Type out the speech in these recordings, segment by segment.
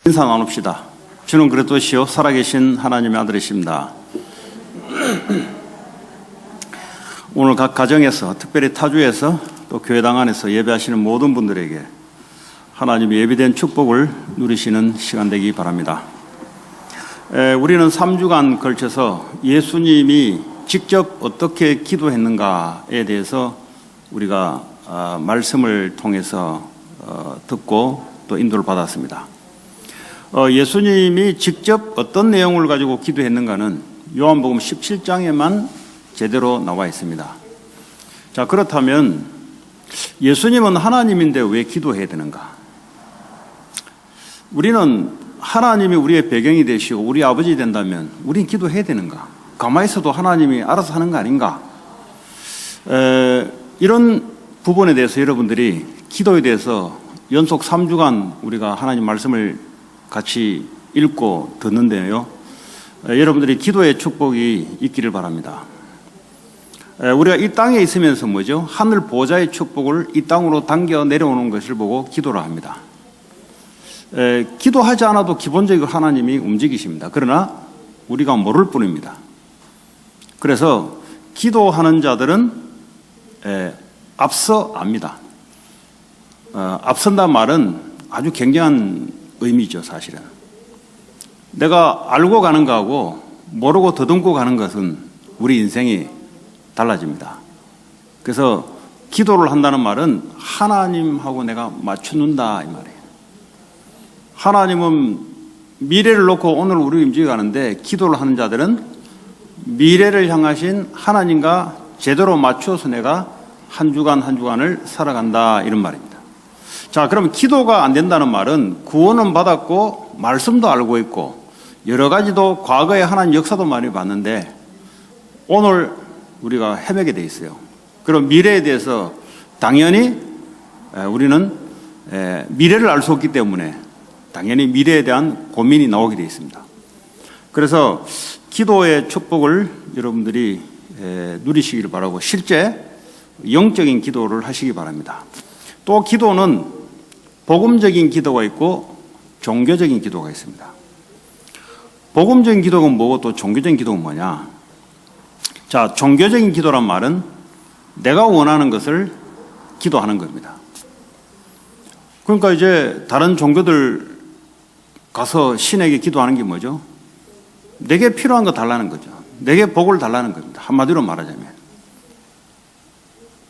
인사 나눕시다. 주는 그리스도시요 살아계신 하나님의 아들이십니다. 오늘 각 가정에서, 특별히 타주에서 또 교회당 안에서 예배하시는 모든 분들에게 하나님의 예비된 축복을 누리시는 시간 되기 바랍니다. 우리는 3주간 걸쳐서 예수님이 직접 어떻게 기도했는가에 대해서 우리가 말씀을 통해서 듣고 또 인도를 받았습니다. 예수님이 직접 어떤 내용을 가지고 기도했는가는 요한복음 17장에만 제대로 나와 있습니다. 자, 그렇다면 예수님은 하나님인데 왜 기도해야 되는가? 우리는 하나님이 우리의 배경이 되시고 우리 아버지 된다면 우린 기도해야 되는가? 가만히 있어도 하나님이 알아서 하는 거 아닌가? 이런 부분에 대해서 여러분들이 기도에 대해서 연속 3주간 우리가 하나님 말씀을 같이 읽고 듣는데요. 여러분들이 기도의 축복이 있기를 바랍니다. 우리가 이 땅에 있으면서 뭐죠? 하늘 보좌의 축복을 이 땅으로 당겨 내려오는 것을 보고 기도를 합니다. 기도하지 않아도 기본적으로 하나님이 움직이십니다. 그러나 우리가 모를 뿐입니다. 그래서 기도하는 자들은 앞서 압니다. 앞선다는 말은 아주 굉장한 의미죠, 사실은. 내가 알고 가는 거하고 모르고 더듬고 가는 것은 우리 인생이 달라집니다. 그래서 기도를 한다는 말은 하나님하고 내가 맞춰놓는다 이 말이에요. 하나님은 미래를 놓고 오늘 우리 움직여가는데 기도를 하는 자들은 미래를 향하신 하나님과 제대로 맞춰서 내가 한 주간 한 주간을 살아간다 이런 말입니다. 자, 그럼 기도가 안 된다는 말은 구원은 받았고 말씀도 알고 있고 여러 가지도 과거에 하나님 역사도 많이 봤는데 오늘 우리가 헤매게 돼 있어요. 그럼 미래에 대해서 당연히 우리는 미래를 알 수 없기 때문에 당연히 미래에 대한 고민이 나오게 돼 있습니다. 그래서 기도의 축복을 여러분들이 누리시기를 바라고 실제 영적인 기도를 하시기 바랍니다. 또 기도는 복음적인 기도가 있고 종교적인 기도가 있습니다. 복음적인 기도가 뭐고 또 종교적인 기도가 뭐냐? 자, 종교적인 기도란 말은 내가 원하는 것을 기도하는 겁니다. 그러니까 이제 다른 종교들 가서 신에게 기도하는 게 뭐죠? 내게 필요한 거 달라는 거죠. 내게 복을 달라는 겁니다. 한마디로 말하자면.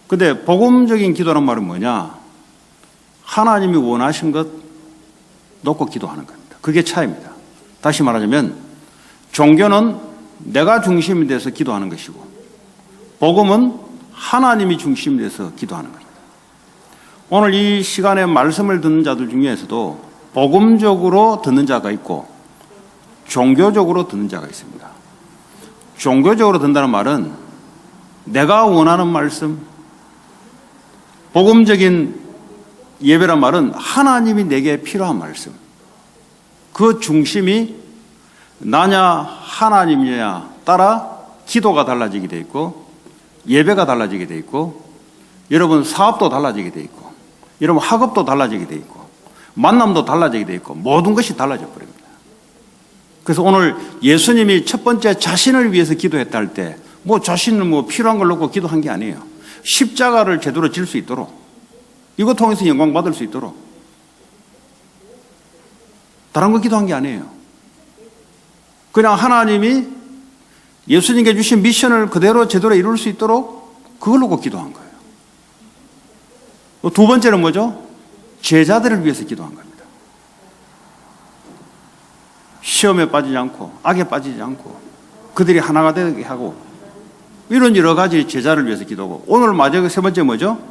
근데 복음적인 기도란 말은 뭐냐? 하나님이 원하신 것 놓고 기도하는 겁니다. 그게 차이입니다. 다시 말하자면 종교는 내가 중심이 돼서 기도하는 것이고 복음은 하나님이 중심이 돼서 기도하는 겁니다. 오늘 이 시간에 말씀을 듣는 자들 중에서도 복음적으로 듣는 자가 있고 종교적으로 듣는 자가 있습니다. 종교적으로 듣는다는 말은 내가 원하는 말씀, 복음적인 예배란 말은 하나님이 내게 필요한 말씀. 그 중심이 나냐 하나님이냐 따라 기도가 달라지게 돼 있고 예배가 달라지게 돼 있고 여러분 사업도 달라지게 돼 있고 여러분 학업도 달라지게 돼 있고 만남도 달라지게 돼 있고 모든 것이 달라져 버립니다. 그래서 오늘 예수님이 첫 번째 자신을 위해서 기도했다 할 때 뭐 자신은 뭐 필요한 걸 놓고 기도한 게 아니에요. 십자가를 제대로 질 수 있도록 이거 통해서 영광 받을 수 있도록 다른 거 기도한 게 아니에요. 그냥 하나님이 예수님께 주신 미션을 그대로 제대로 이룰 수 있도록 그걸 놓고 기도한 거예요. 두 번째는 뭐죠? 제자들을 위해서 기도한 겁니다. 시험에 빠지지 않고 악에 빠지지 않고 그들이 하나가 되게 하고 이런 여러 가지 제자를 위해서 기도하고 오늘 마지막 세 번째 뭐죠?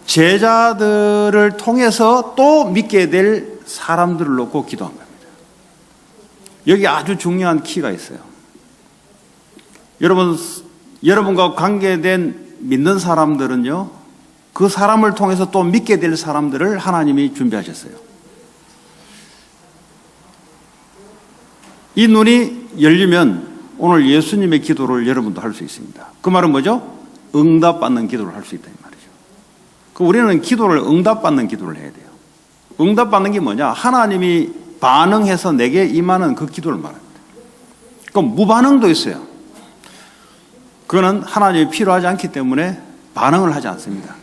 제자들을 통해서 또 믿게 될 사람들을 놓고 기도한 겁니다. 여기 아주 중요한 키가 있어요. 여러분과 관계된 믿는 사람들은요, 그 사람을 통해서 또 믿게 될 사람들을 하나님이 준비하셨어요. 이 눈이 열리면 오늘 예수님의 기도를 여러분도 할 수 있습니다. 그 말은 뭐죠? 응답받는 기도를 할 수 있다 이 말이죠. 우리는 기도를 응답받는 기도를 해야 돼요. 응답받는 게 뭐냐? 하나님이 반응해서 내게 임하는 그 기도를 말합니다. 그럼 무반응도 있어요. 그거는 하나님이 필요하지 않기 때문에 반응을 하지 않습니다.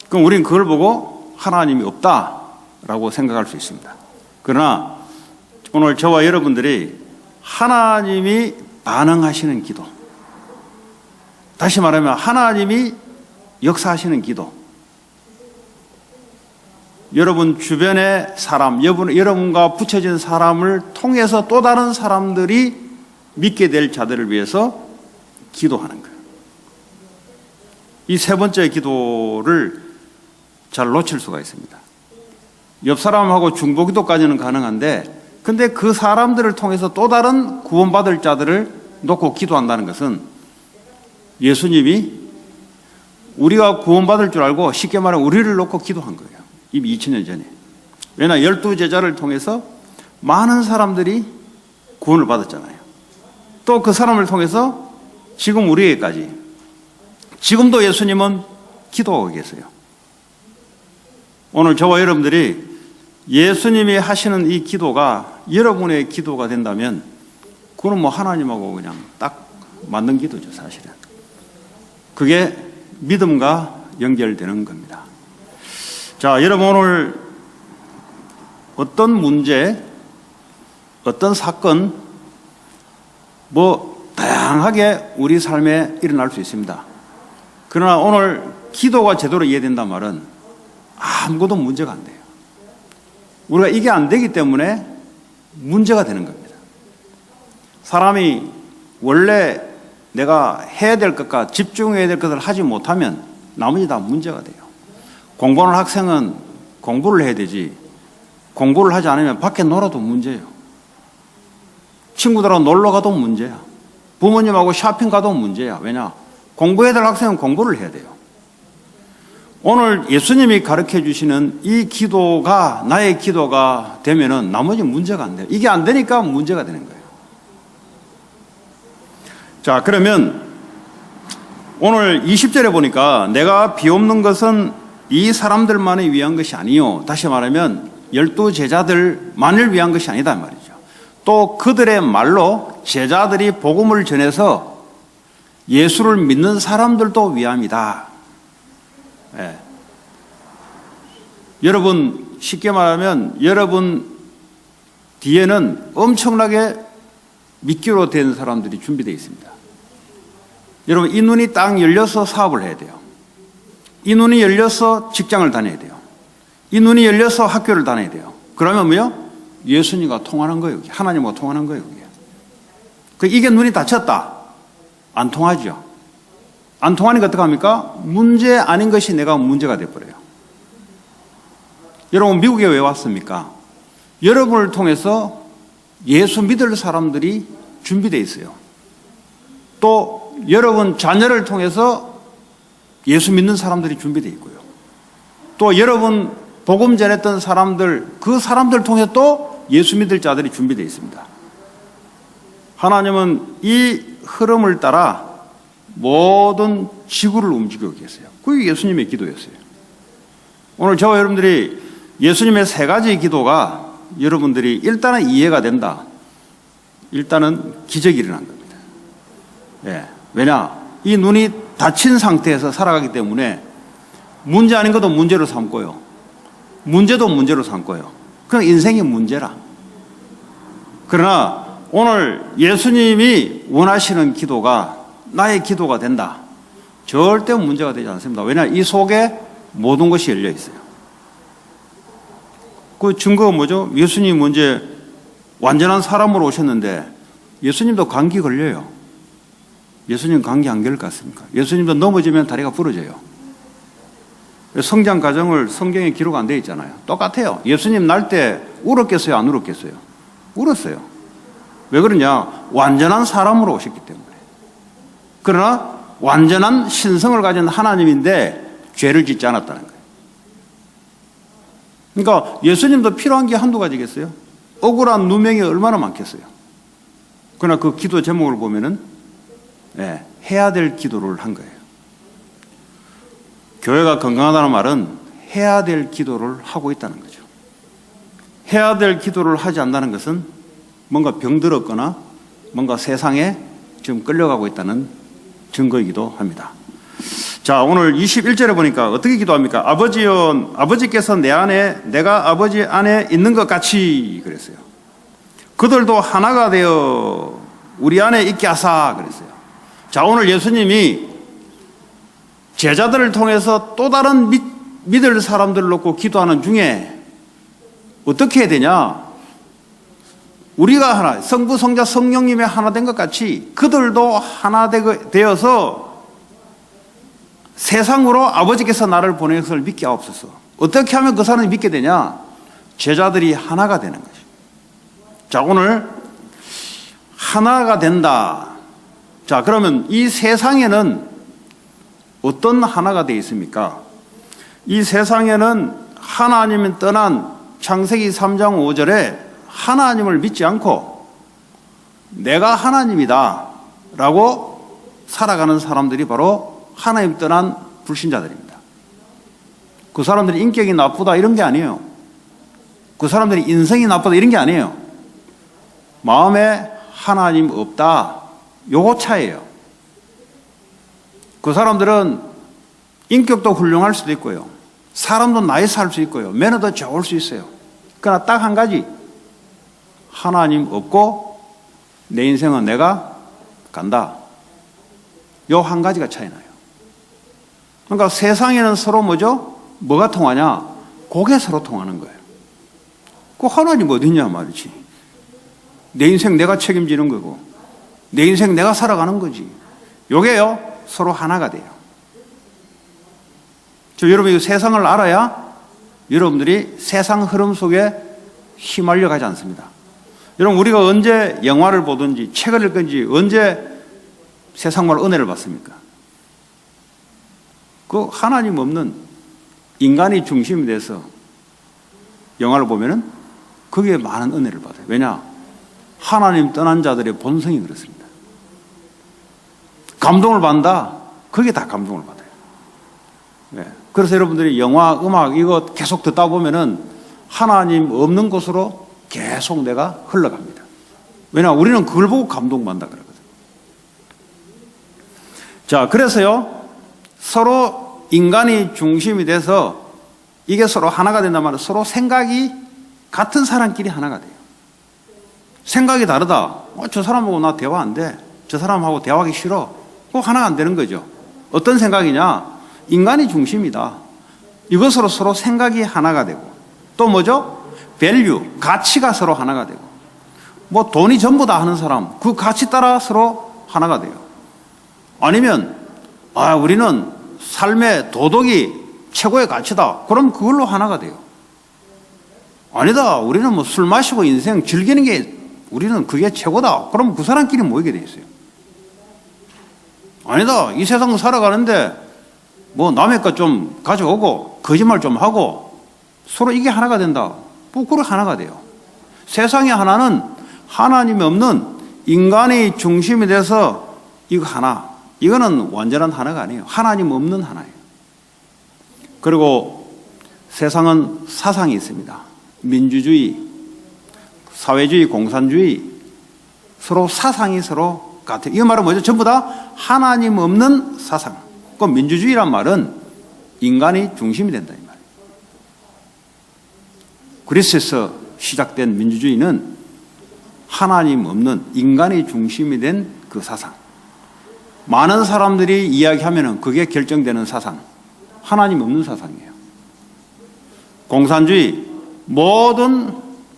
그럼 우리는 그걸 보고 하나님이 없다라고 생각할 수 있습니다. 그러나 오늘 저와 여러분들이 하나님이 반응하시는 기도, 다시 말하면 하나님이 역사하시는 기도, 여러분 주변의 사람, 여러분과 붙여진 사람을 통해서 또 다른 사람들이 믿게 될 자들을 위해서 기도하는 거예요. 이 세 번째 기도를 잘 놓칠 수가 있습니다. 옆 사람하고 중보기도까지는 가능한데, 근데 그 사람들을 통해서 또 다른 구원받을 자들을 놓고 기도한다는 것은 예수님이 우리가 구원받을 줄 알고 쉽게 말하면 우리를 놓고 기도한 거예요. 이미 2000년 전에. 왜냐 12제자를 통해서 많은 사람들이 구원을 받았잖아요. 또 그 사람을 통해서 지금 우리에게까지, 지금도 예수님은 기도하고 계세요. 오늘 저와 여러분들이 예수님이 하시는 이 기도가 여러분의 기도가 된다면 그건 뭐 하나님하고 그냥 딱 맞는 기도죠, 사실은. 그게 믿음과 연결되는 겁니다. 자, 여러분 오늘 어떤 문제, 어떤 사건, 뭐 다양하게 우리 삶에 일어날 수 있습니다. 그러나 오늘 기도가 제대로 이해된단 말은 아무것도 문제가 안 돼요. 우리가 이게 안 되기 때문에 문제가 되는 겁니다. 사람이 원래 내가 해야 될 것과 집중해야 될 것을 하지 못하면 나머지 다 문제가 돼요. 공부하는 학생은 공부를 해야 되지, 공부를 하지 않으면 밖에 놀아도 문제예요. 친구들하고 놀러 가도 문제야. 부모님하고 쇼핑 가도 문제야. 왜냐? 공부해야 될 학생은 공부를 해야 돼요. 오늘 예수님이 가르쳐 주시는 이 기도가 나의 기도가 되면은 나머지 문제가 안 돼요. 이게 안 되니까 문제가 되는 거예요. 자, 그러면 오늘 20절에 보니까 내가 비옵는 것은 이 사람들만을 위한 것이 아니요. 다시 말하면 12제자들만을 위한 것이 아니다 말이죠. 또 그들의 말로 제자들이 복음을 전해서 예수를 믿는 사람들도 위함이다. 예. 여러분 쉽게 말하면 여러분 뒤에는 엄청나게 믿기로 된 사람들이 준비되어 있습니다. 여러분 이 눈이 딱 열려서 사업을 해야 돼요. 이 눈이 열려서 직장을 다녀야 돼요. 이 눈이 열려서 학교를 다녀야 돼요. 그러면 뭐요? 예수님과 통하는 거예요. 하나님과 통하는 거예요. 이게 눈이 닫혔다. 안 통하죠. 안 통하니까 어떡합니까? 문제 아닌 것이 내가 문제가 돼버려요. 여러분 미국에 왜 왔습니까? 여러분을 통해서 예수 믿을 사람들이 준비되어 있어요. 또 여러분 자녀를 통해서 예수 믿는 사람들이 준비되어 있고요. 또 여러분 복음 전했던 사람들, 그 사람들 통해 또 예수 믿을 자들이 준비되어 있습니다. 하나님은 이 흐름을 따라 모든 지구를 움직이고 계세요. 그게 예수님의 기도였어요. 오늘 저와 여러분들이 예수님의 세 가지 기도가 여러분들이 일단은 이해가 된다. 일단은 기적이 일어난 겁니다. 예. 왜냐? 이 눈이 닫힌 상태에서 살아가기 때문에 문제 아닌 것도 문제로 삼고요. 문제도 문제로 삼고요. 그냥 인생이 문제라. 그러나 오늘 예수님이 원하시는 기도가 나의 기도가 된다. 절대 문제가 되지 않습니다. 왜냐하면 이 속에 모든 것이 열려 있어요. 그 증거가 뭐죠? 예수님이 먼저 완전한 사람으로 오셨는데 예수님도 감기 걸려요. 예수님 감기 안 걸릴 것 같습니까? 예수님도 넘어지면 다리가 부러져요. 성장 과정을 성경에 기록 안 되어 있잖아요. 똑같아요. 예수님 날 때 울었겠어요? 안 울었겠어요? 울었어요. 왜 그러냐? 완전한 사람으로 오셨기 때문에. 그러나 완전한 신성을 가진 하나님인데 죄를 짓지 않았다는 거예요. 그러니까 예수님도 필요한 게 한두 가지겠어요? 억울한 누명이 얼마나 많겠어요? 그러나 그 기도 제목을 보면은 해야 될 기도를 한 거예요. 교회가 건강하다는 말은 해야 될 기도를 하고 있다는 거죠. 해야 될 기도를 하지 않는다는 것은 뭔가 병들었거나 뭔가 세상에 지금 끌려가고 있다는 증거이기도 합니다. 자, 오늘 21절에 보니까 어떻게 기도합니까? 아버지여, 아버지께서 내 안에, 내가 아버지 안에 있는 것 같이 그랬어요. 그들도 하나가 되어 우리 안에 있게 하사 그랬어요. 자, 오늘 예수님이 제자들을 통해서 또 다른 믿을 사람들을 놓고 기도하는 중에 어떻게 해야 되냐? 우리가 하나, 성부, 성자, 성령님의 하나 된 것 같이 그들도 하나 되어서 세상으로 아버지께서 나를 보낸 것을 믿게 하옵소서. 어떻게 하면 그 사람이 믿게 되냐? 제자들이 하나가 되는 것이죠. 자, 오늘 하나가 된다. 자, 그러면 이 세상에는 어떤 하나가 되어 있습니까? 이 세상에는 하나님을 떠난 창세기 3장 5절에 하나님을 믿지 않고 내가 하나님이다 라고 살아가는 사람들이 바로 하나님 떠난 불신자들입니다. 그 사람들이 인격이 나쁘다 이런 게 아니에요. 그 사람들이 인성이 나쁘다 이런 게 아니에요. 마음에 하나님 없다. 요거 차이예요. 그 사람들은 인격도 훌륭할 수도 있고요. 사람도 나이스 할 수 있고요. 매너도 좋을 수 있어요. 그러나 딱 한 가지. 하나님 없고 내 인생은 내가 간다. 요 한 가지가 차이 나요. 그러니까 세상에는 서로 뭐죠? 뭐가 통하냐? 그게 서로 통하는 거예요. 그 하나님 어딨냐 말이지. 내 인생 내가 책임지는 거고 내 인생 내가 살아가는 거지. 요게요 서로 하나가 돼요. 여러분 이 세상을 알아야 여러분들이 세상 흐름 속에 휘말려 가지 않습니다. 여러분 우리가 언제 영화를 보든지 책을 읽든지 언제 세상말 은혜를 받습니까? 그 하나님 없는 인간이 중심이 돼서 영화를 보면은 거기에 많은 은혜를 받아요. 왜냐? 하나님 떠난 자들의 본성이 그렇습니다. 감동을 받는다? 거기에 다 감동을 받아요. 네. 그래서 여러분들이 영화, 음악 이거 계속 듣다 보면은 하나님 없는 곳으로 계속 내가 흘러갑니다. 왜냐? 우리는 그걸 보고 감동받는다 그러거든요. 자, 그래서요, 서로 인간이 중심이 돼서 이게 서로 하나가 된단 말이에요. 서로 생각이 같은 사람끼리 하나가 돼요. 생각이 다르다. 저 사람하고 나 대화 안 돼. 저 사람하고 대화하기 싫어. 꼭 하나가 안 되는 거죠. 어떤 생각이냐? 인간이 중심이다. 이것으로 서로 생각이 하나가 되고 또 뭐죠? 밸류, 가치가 서로 하나가 되고 뭐 돈이 전부다 하는 사람 그 가치 따라 서로 하나가 돼요. 아니면 우리는 삶의 도덕이 최고의 가치다. 그럼 그걸로 하나가 돼요. 아니다. 우리는 뭐 술 마시고 인생 즐기는 게 우리는 그게 최고다. 그럼 그 사람끼리 모이게 돼 있어요. 아니다. 이 세상 살아가는데 뭐 남의 것 좀 가져오고 거짓말 좀 하고 서로 이게 하나가 된다. 부끄러 하나가 돼요. 세상의 하나는 하나님이 없는 인간의 중심이 돼서 이거 하나. 이거는 완전한 하나가 아니에요. 하나님 없는 하나예요. 그리고 세상은 사상이 있습니다. 민주주의, 사회주의, 공산주의 서로 사상이 서로 같아요. 이 말은 뭐죠? 전부 다 하나님 없는 사상. 그 민주주의란 말은 인간이 중심이 된다 이 말이에요. 그리스에서 시작된 민주주의는 하나님 없는 인간이 중심이 된 그 사상. 많은 사람들이 이야기하면 그게 결정되는 사상. 하나님 없는 사상이에요. 공산주의, 모든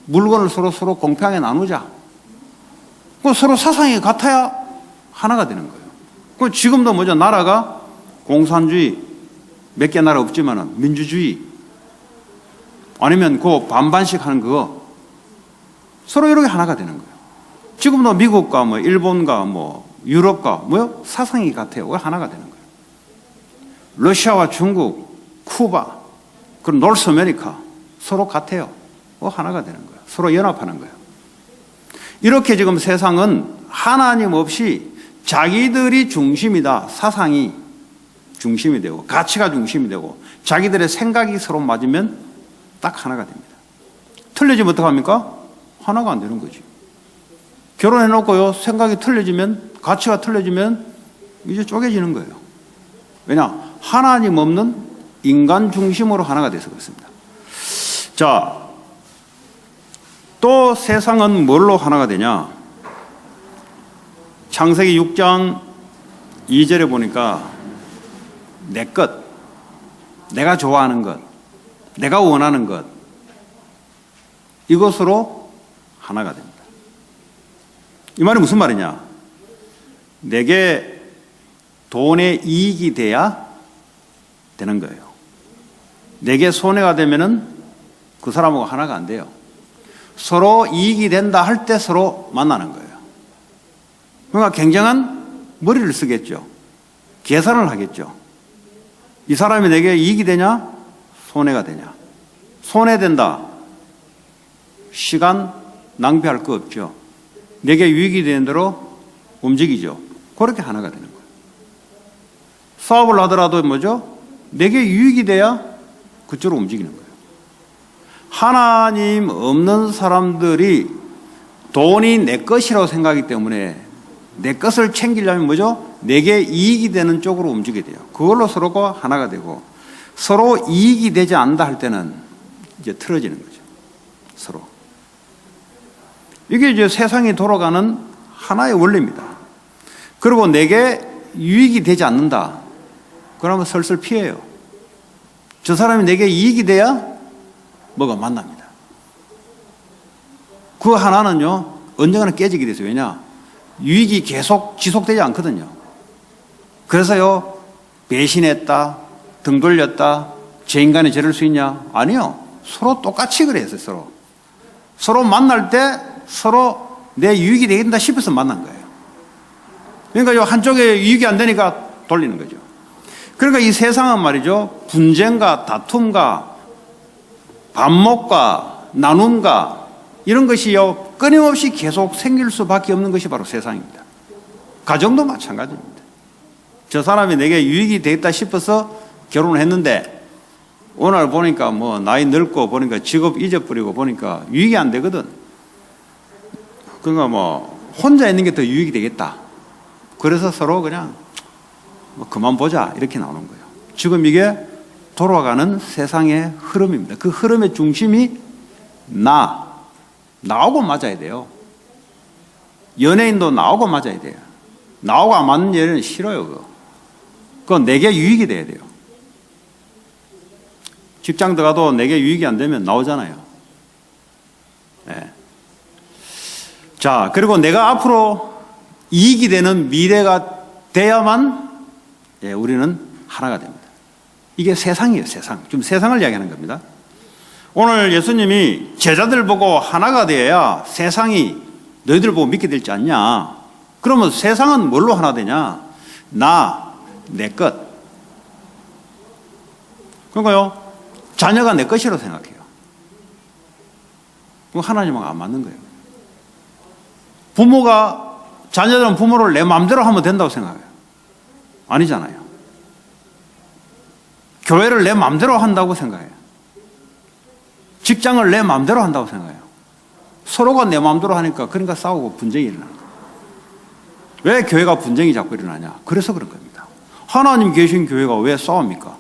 물건을 서로 공평하게 나누자. 서로 사상이 같아야 하나가 되는 거예요. 지금도 뭐죠? 나라가 공산주의, 몇 개 나라 없지만 민주주의, 아니면 그 반반씩 하는 그거, 서로 이렇게 하나가 되는 거예요. 지금도 미국과 뭐 일본과 뭐 유럽과 뭐요? 사상이 같아요. 하나가 되는 거예요. 러시아와 중국, 쿠바, 그리고 노스 아메리카 서로 같아요. 하나가 되는 거예요. 서로 연합하는 거예요. 이렇게 지금 세상은 하나님 없이 자기들이 중심이다. 사상이 중심이 되고 가치가 중심이 되고 자기들의 생각이 서로 맞으면 딱 하나가 됩니다. 틀려지면 어떡합니까? 하나가 안 되는 거지. 결혼해놓고요, 생각이 틀려지면, 가치가 틀려지면 이제 쪼개지는 거예요. 왜냐? 하나님 없는 인간 중심으로 하나가 돼서 그렇습니다. 자, 또 세상은 뭘로 하나가 되냐? 창세기 6장 2절에 보니까 내 것, 내가 좋아하는 것, 내가 원하는 것, 이것으로 하나가 됩니다. 이 말이 무슨 말이냐? 내게 돈의 이익이 돼야 되는 거예요. 내게 손해가 되면은 그 사람하고 하나가 안 돼요. 서로 이익이 된다 할 때 서로 만나는 거예요. 그러니까 굉장한 머리를 쓰겠죠. 계산을 하겠죠. 이 사람이 내게 이익이 되냐? 손해가 되냐? 손해된다. 시간 낭비할 거 없죠. 내게 유익이 되는 대로 움직이죠. 그렇게 하나가 되는 거예요. 사업을 하더라도 뭐죠? 내게 유익이 돼야 그쪽으로 움직이는 거예요. 하나님 없는 사람들이 돈이 내 것이라고 생각하기 때문에 내 것을 챙기려면 뭐죠? 내게 이익이 되는 쪽으로 움직이게 돼요. 그걸로 서로가 하나가 되고, 서로 이익이 되지 않는다 할 때는 이제 틀어지는 거죠. 서로. 이게 이제 세상이 돌아가는 하나의 원리입니다. 그리고 내게 유익이 되지 않는다. 그러면 슬슬 피해요. 저 사람이 내게 이익이 돼야 뭐가 만납니다. 그 하나는요, 언젠가는 깨지게 돼서. 왜냐? 유익이 계속 지속되지 않거든요. 그래서요, 배신했다, 등 돌렸다, 제 인간이 저럴 수 있냐? 아니요. 서로 똑같이 그랬어요, 서로 만날 때 서로 내 유익이 되겠다 싶어서 만난 거예요. 그러니까 한쪽에 유익이 안 되니까 돌리는 거죠. 그러니까 이 세상은 말이죠, 분쟁과 다툼과 반목과 나눔과 이런 것이요, 끊임없이 계속 생길 수밖에 없는 것이 바로 세상입니다. 가정도 마찬가지입니다. 저 사람이 내게 유익이 되겠다 싶어서 결혼을 했는데 오늘 보니까 뭐 나이 늙고 보니까 직업 잊어버리고 보니까 유익이 안 되거든. 그러니까 뭐 혼자 있는 게 더 유익이 되겠다. 그래서 서로 그냥 뭐 그만 보자 이렇게 나오는 거예요. 지금 이게 돌아가는 세상의 흐름입니다. 그 흐름의 중심이 나하고 맞아야 돼요. 연예인도 나하고 맞아야 돼요. 나하고 안 맞는 연예인은 싫어요. 그건 내게 유익이 돼야 돼요. 직장 들어가도 내게 유익이 안 되면 나오잖아요. 네. 자, 그리고 내가 앞으로 이익이 되는 미래가 돼야만 우리는 하나가 됩니다. 이게 세상이에요, 세상. 좀 세상을 이야기하는 겁니다. 오늘 예수님이 제자들 보고 하나가 되어야 세상이 너희들 보고 믿게 될지 않냐. 그러면 세상은 뭘로 하나 되냐? 내 것. 그러니까요, 자녀가 내 것이라고 생각해요. 그럼 하나님하고 안 맞는 거예요. 자녀들은 부모를 내 마음대로 하면 된다고 생각해요. 아니잖아요. 교회를 내 마음대로 한다고 생각해요. 직장을 내 마음대로 한다고 생각해요. 서로가 내 마음대로 하니까 그러니까 싸우고 분쟁이 일어나는 거예요. 왜 교회가 분쟁이 자꾸 일어나냐? 그래서 그런 겁니다. 하나님 계신 교회가 왜 싸웁니까?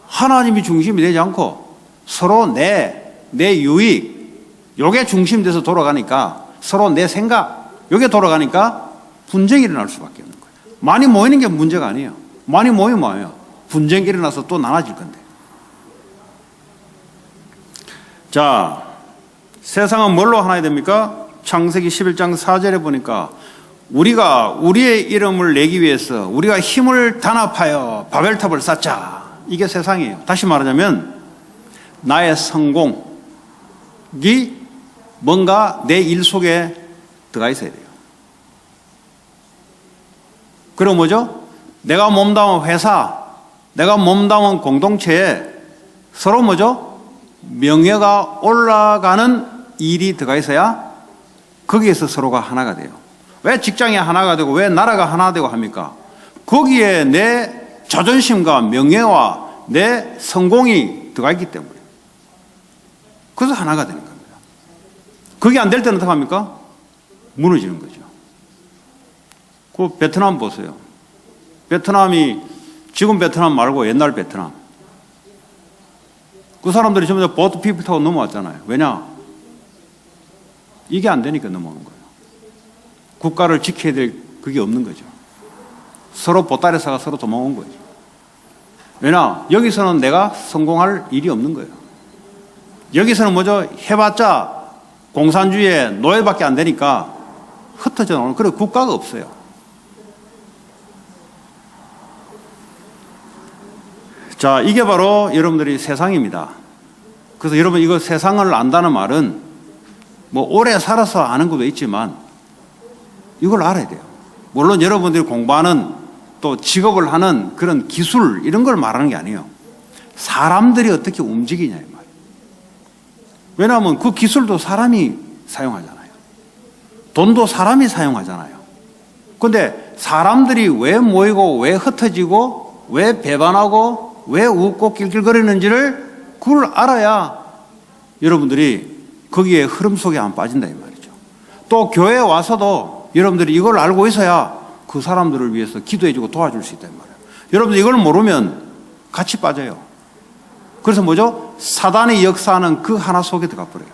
하나님이 중심이 되지 않고 서로 내 유익, 요게 중심돼서 돌아가니까 서로 내 생각, 요게 돌아가니까 분쟁이 일어날 수밖에 없는 거예요. 많이 모이는 게 문제가 아니에요. 많이 모이면 뭐예요? 분쟁이 일어나서 또 나눠질 건데. 자, 세상은 뭘로 하나야 됩니까? 창세기 11장 4절에 보니까 우리가 우리의 이름을 내기 위해서 우리가 힘을 단합하여 바벨탑을 쌓자. 이게 세상이에요. 다시 말하자면 나의 성공이 뭔가 내 일 속에 들어가 있어야 돼요. 그리고 뭐죠? 내가 몸담은 회사, 내가 몸담은 공동체에 서로 뭐죠? 명예가 올라가는 일이 들어가 있어야 거기에서 서로가 하나가 돼요. 왜 직장이 하나가 되고 왜 나라가 하나 되고 합니까? 거기에 내 자존심과 명예와 내 성공이 들어가 있기 때문에. 그래서 하나가 되는 겁니다. 그게 안 될 때는 어떻게 합니까? 무너지는 거죠. 그 베트남 보세요. 베트남이 지금 베트남 말고 옛날 베트남. 그 사람들이 전부 다 보트 피플 타고 넘어왔잖아요. 왜냐? 이게 안 되니까 넘어오는 거예요. 국가를 지켜야 될 그게 없는 거죠. 서로 보따리사가 서로 도망온 거죠. 왜냐? 여기서는 내가 성공할 일이 없는 거예요. 여기서는 뭐죠? 해봤자 공산주의에 노예밖에 안 되니까 흩어져 나오는 그런 국가가 없어요. 자, 이게 바로 여러분들이 세상입니다. 그래서 여러분 이거 세상을 안다는 말은 뭐 오래 살아서 아는 것도 있지만 이걸 알아야 돼요. 물론 여러분들이 공부하는 또 직업을 하는 그런 기술 이런 걸 말하는 게 아니에요. 사람들이 어떻게 움직이냐 이 말이에요. 왜냐하면 그 기술도 사람이 사용하잖아요. 돈도 사람이 사용하잖아요. 그런데 사람들이 왜 모이고 왜 흩어지고 왜 배반하고 왜 웃고 낄낄거리는지를 그걸 알아야 여러분들이 거기에 흐름 속에 안 빠진다 이 말이죠. 또 교회에 와서도 여러분들이 이걸 알고 있어야 그 사람들을 위해서 기도해주고 도와줄 수 있다 이 말이에요. 여러분들 이걸 모르면 같이 빠져요. 그래서 뭐죠? 사단의 역사는 그 하나 속에 들어가 버려요.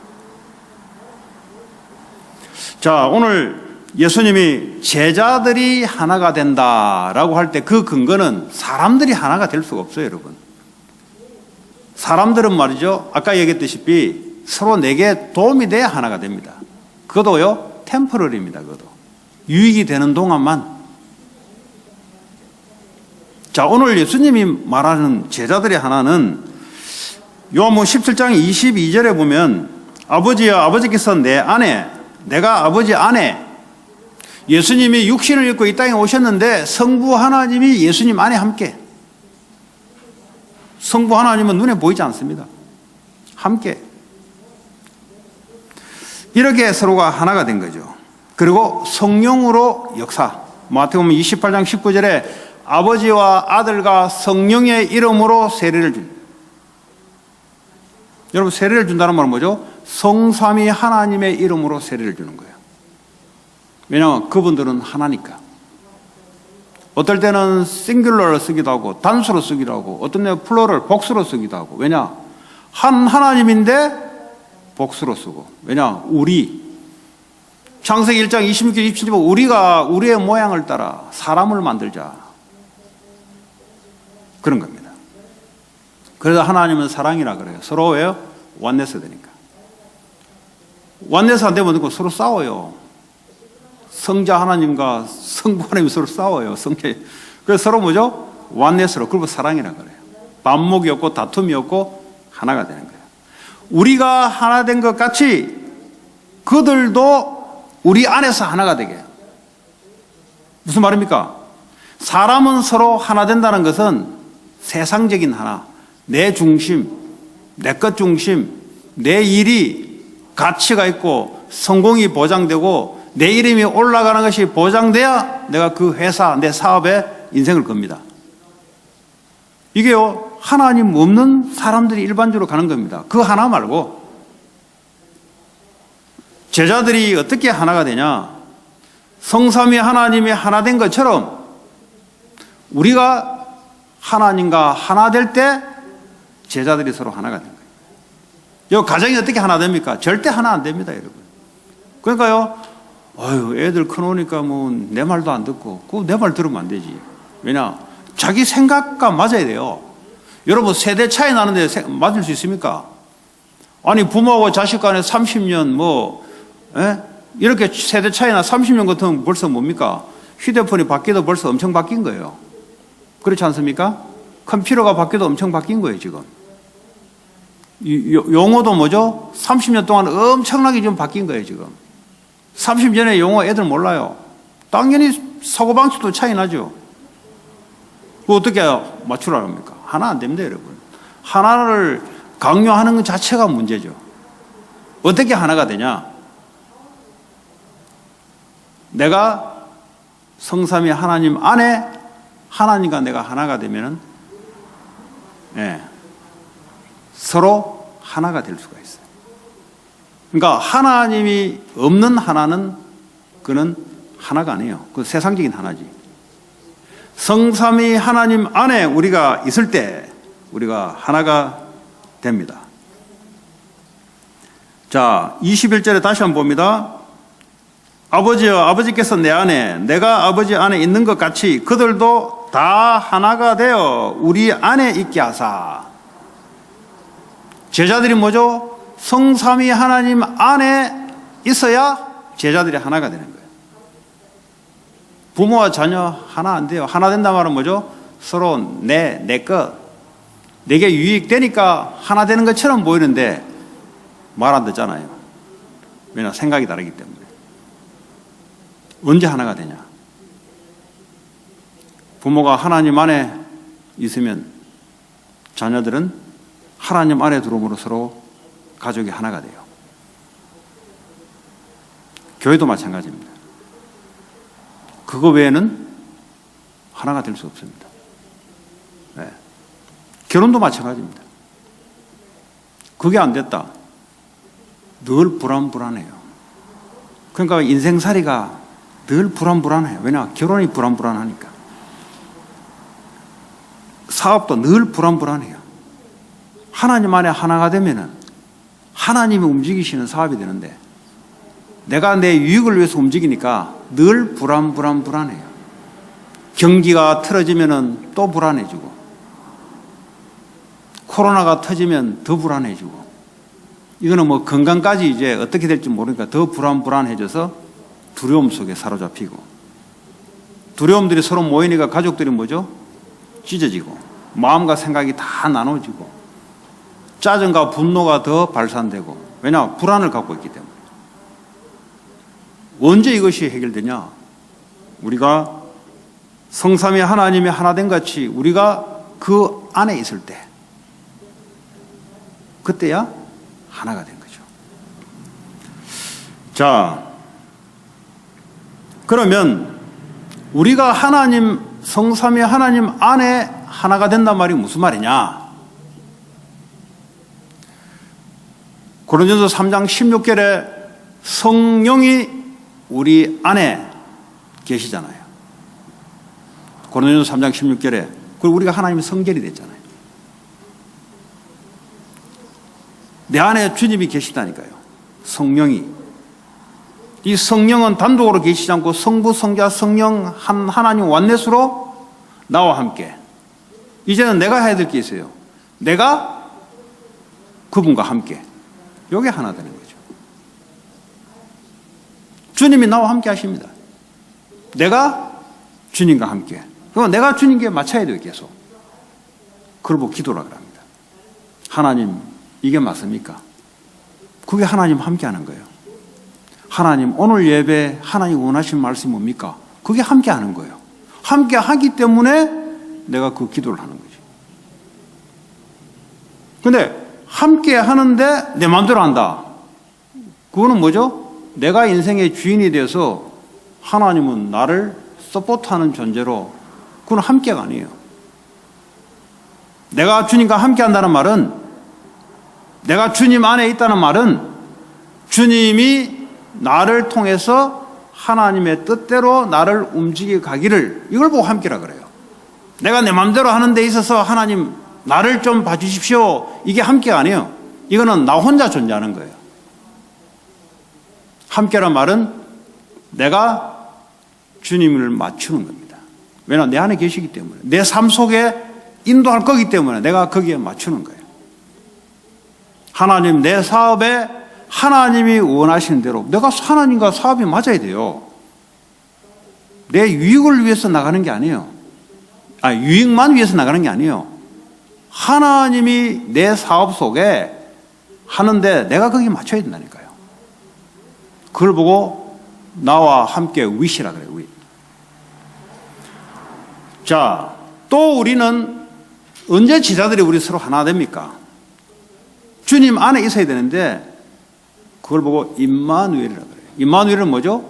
자, 오늘 예수님이 제자들이 하나가 된다라고 할 때 그 근거는 사람들이 하나가 될 수가 없어요, 여러분. 사람들은 말이죠. 아까 얘기했다시피 서로 내게 도움이 돼야 하나가 됩니다. 그것도요, 템포러리입니다, 그것도. 유익이 되는 동안만. 자, 오늘 예수님이 말하는 제자들의 하나는 요한복음 17장 22절에 보면 아버지여 아버지께서 내 안에 내가 아버지 안에 예수님이 육신을 입고 이 땅에 오셨는데 성부 하나님이 예수님 안에 함께 성부 하나님은 눈에 보이지 않습니다. 함께 이렇게 서로가 하나가 된 거죠. 그리고 성령으로 역사 마태복음 28장 19절에 아버지와 아들과 성령의 이름으로 세례를 줍니다. 여러분 세례를 준다는 말은 뭐죠? 성삼위 하나님의 이름으로 세례를 주는 거예요. 왜냐하면 그분들은 하나니까. 어떨 때는 싱귤러를 쓰기도 하고 단수로 쓰기도 하고 어떤 때는 플로럴 복수로 쓰기도 하고. 왜냐? 한 하나님인데 복수로 쓰고. 왜냐? 우리 창세기 1장 26절 27절 보면 우리가 우리의 모양을 따라 사람을 만들자. 그런 겁니다. 그래서 하나님은 사랑이라 그래요. 서로 왜요? 원네스 되니까. 원네스 안 되면 서로 싸워요. 성자 하나님과 성부 하나님이 서로 싸워요. 그래서 서로 뭐죠? 원네스로. 그리고 사랑이라 그래요. 반목이 없고 다툼이 없고 하나가 되는 거예요. 우리가 하나 된 것 같이 그들도 우리 안에서 하나가 되게 해요. 무슨 말입니까? 사람은 서로 하나 된다는 것은 세상적인 하나, 내 중심, 내 것 중심, 내 일이 가치가 있고 성공이 보장되고 내 이름이 올라가는 것이 보장돼야 내가 그 회사, 내 사업에 인생을 겁니다. 이게요, 하나님 없는 사람들이 일반적으로 가는 겁니다. 그 하나 말고 제자들이 어떻게 하나가 되냐? 성삼위 하나님이 하나 된 것처럼 우리가 하나님과 하나 될 때 제자들이 서로 하나가 된 거예요. 이 가정이 어떻게 하나 됩니까? 절대 하나 안 됩니다, 여러분. 그러니까요, 애들 커놓으니까 뭐 내 말도 안 듣고, 그거 내 말 들으면 안 되지. 왜냐? 자기 생각과 맞아야 돼요. 여러분, 세대 차이 나는데 맞을 수 있습니까? 아니, 부모하고 자식 간에 30년 이렇게 세대 차이나 30년 같으면 벌써 뭡니까? 휴대폰이 바뀌어도 벌써 엄청 바뀐 거예요. 그렇지 않습니까? 컴퓨터가 바뀌어도 엄청 바뀐 거예요, 지금. 용어도 뭐죠? 30년 동안 엄청나게 좀 바뀐 거예요, 지금. 30년 전에 용어 애들 몰라요. 당연히 사고방식도 차이 나죠. 그거 어떻게 맞추라고 합니까? 하나 안 됩니다, 여러분. 하나를 강요하는 것 자체가 문제죠. 어떻게 하나가 되냐? 내가 성삼위 하나님 안에 하나님과 내가 하나가 되면은 서로 하나가 될 수가 있어요. 그러니까 하나님이 없는 하나는 그는 하나가 아니에요. 그 세상적인 하나지. 성삼위 하나님 안에 우리가 있을 때 우리가 하나가 됩니다. 자, 21절에 다시 한번 봅니다. 아버지여, 아버지께서 내 안에, 내가 아버지 안에 있는 것 같이 그들도 다 하나가 되어 우리 안에 있게 하사. 제자들이 뭐죠? 성삼위 하나님 안에 있어야 제자들이 하나가 되는 거예요. 부모와 자녀 하나 안 돼요. 하나 된단 말은 뭐죠? 서로 내 것, 내게 유익되니까 하나 되는 것처럼 보이는데 말 안 듣잖아요. 왜냐? 생각이 다르기 때문에. 언제 하나가 되냐? 부모가 하나님 안에 있으면 자녀들은 하나님 안에 들어옴으로 서로 가족이 하나가 돼요. 교회도 마찬가지입니다. 그거 외에는 하나가 될 수 없습니다. 네. 결혼도 마찬가지입니다. 그게 안 됐다. 늘 불안해요. 그러니까 인생살이가 늘 불안해요. 왜냐? 결혼이 불안하니까. 사업도 늘 불안해요. 하나님 안에 하나가 되면은 하나님이 움직이시는 사업이 되는데 내가 내 유익을 위해서 움직이니까 늘 불안해요. 경기가 틀어지면은 또 불안해지고 코로나가 터지면 더 불안해지고 이거는 뭐 건강까지 이제 어떻게 될지 모르니까 더 불안해져서 두려움 속에 사로잡히고 두려움들이 서로 모이니까 가족들이 뭐죠? 찢어지고 마음과 생각이 다 나눠지고 짜증과 분노가 더 발산되고 왜냐? 불안을 갖고 있기 때문에. 언제 이것이 해결되냐? 우리가 성삼위 하나님이 하나된 같이 우리가 그 안에 있을 때 그때야 하나가 된 거죠. 자, 그러면 우리가 하나님 성삼위 하나님 안에 하나가 된단 말이 무슨 말이냐? 고린도전서 3장 16절에 성령이 우리 안에 계시잖아요. 고린도전서 3장 16절에 그리고 우리가 하나님의 성결이 됐잖아요. 내 안에 주님이 계시다니까요. 성령이. 이 성령은 단독으로 계시지 않고 성부, 성자, 성령 한 하나님 원넷으로 나와 함께. 이제는 내가 해야 될 게 있어요. 내가 그분과 함께. 이게 하나 되는 거죠. 주님이 나와 함께 하십니다. 내가 주님과 함께. 그럼 내가 주님께 맞춰야 돼요, 계속. 그걸 보고 기도라 그럽니다. 하나님, 이게 맞습니까? 그게 하나님 함께 하는 거예요. 하나님, 오늘 예배 하나님 원하신 말씀이 뭡니까? 그게 함께 하는 거예요. 함께 하기 때문에 내가 그 기도를 하는 거지. 근데 함께 하는데 내 마음대로 한다. 그거는 뭐죠? 내가 인생의 주인이 되어서 하나님은 나를 서포트하는 존재로 그건 함께가 아니에요. 내가 주님과 함께 한다는 말은 내가 주님 안에 있다는 말은 주님이 나를 통해서 하나님의 뜻대로 나를 움직여 가기를 이걸 보고 함께라 그래요. 내가 내 마음대로 하는 데 있어서 하나님 나를 좀 봐주십시오. 이게 함께가 아니에요. 이거는 나 혼자 존재하는 거예요. 함께란 말은 내가 주님을 맞추는 겁니다. 왜냐하면 내 안에 계시기 때문에 내 삶 속에 인도할 거기 때문에 내가 거기에 맞추는 거예요. 하나님 내 사업에 하나님이 원하시는 대로 내가 하나님과 사업이 맞아야 돼요. 내 유익을 위해서 나가는 게 아니에요. 유익만 위해서 나가는 게 아니에요. 하나님이 내 사업 속에 하는데 내가 거기에 맞춰야 된다니까요. 그걸 보고 나와 함께 윗이라 그래요. 윗. 자, 또 우리는 언제 제자들이 우리 서로 하나 됩니까? 주님 안에 있어야 되는데 그걸 보고 임마누엘이라 그래요. 임마누엘은 뭐죠?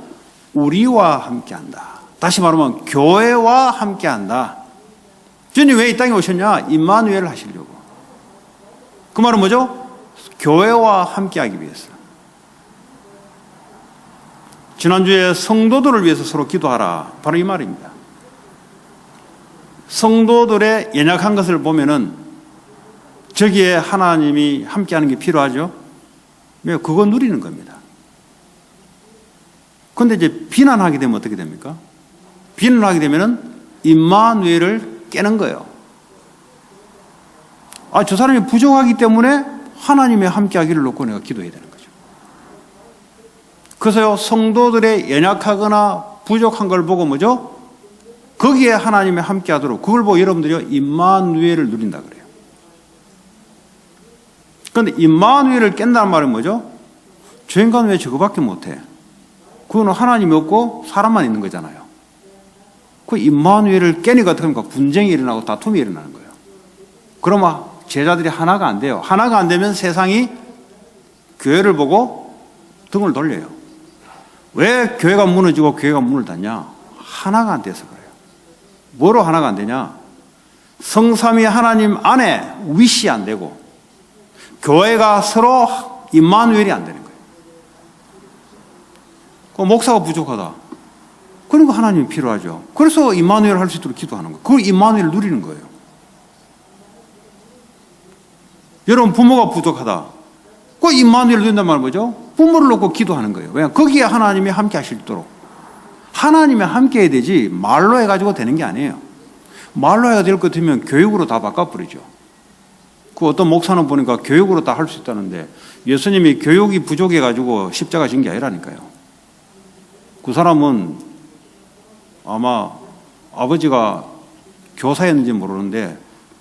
우리와 함께한다. 다시 말하면 교회와 함께한다. 주님 왜 이 땅에 오셨냐? 임마누엘을 하시려고. 그 말은 뭐죠? 교회와 함께하기 위해서. 지난주에 성도들을 위해서 서로 기도하라. 바로 이 말입니다. 성도들의 연약한 것을 보면은 저기에 하나님이 함께하는 게 필요하죠. 왜? 그거 누리는 겁니다. 그런데 이제 비난하게 되면 어떻게 됩니까? 비난하게 되면은 임마누엘을 깨는 거예요. 아, 저 사람이 부족하기 때문에 하나님의 함께하기를 놓고 내가 기도해야 되는 거죠. 그래서요, 성도들의 연약하거나 부족한 걸 보고 뭐죠? 거기에 하나님의 함께하도록 그걸 보고 여러분들이 임마누엘을 누린다 그래요. 그런데 임마누엘을 깬다는 말은 뭐죠? 저 인간은 왜 저거밖에 못해? 그거는 하나님이 없고 사람만 있는 거잖아요. 그 임마누엘을 깨니까 어떻게 합니까? 분쟁이 일어나고 다툼이 일어나는 거예요. 그러면 제자들이 하나가 안 돼요. 하나가 안 되면 세상이 교회를 보고 등을 돌려요. 왜 교회가 무너지고 교회가 문을 닫냐? 하나가 안 돼서 그래요. 뭐로 하나가 안 되냐? 성삼위 하나님 안에 위시 안 되고 교회가 서로 임마누엘이 안 되는 거예요. 그 목사가 부족하다. 그러니까 하나님이 필요하죠. 그래서 임마누엘 할 수 있도록 기도하는 거예요. 그걸 임마누엘을 누리는 거예요. 여러분 부모가 부족하다. 그 임마누엘을 누린단 말은 뭐죠? 부모를 놓고 기도하는 거예요. 왜냐하면 거기에 하나님이 함께 하실 수 있도록. 하나님이 함께 해야 되지 말로 해가지고 되는 게 아니에요. 말로 해야 될 것 같으면 교육으로 다 바꿔버리죠. 그 어떤 목사는 보니까 교육으로 다 할 수 있다는데 예수님이 교육이 부족해가지고 십자가 진 게 아니라니까요. 그 사람은 아마 아버지가 교사였는지 모르는데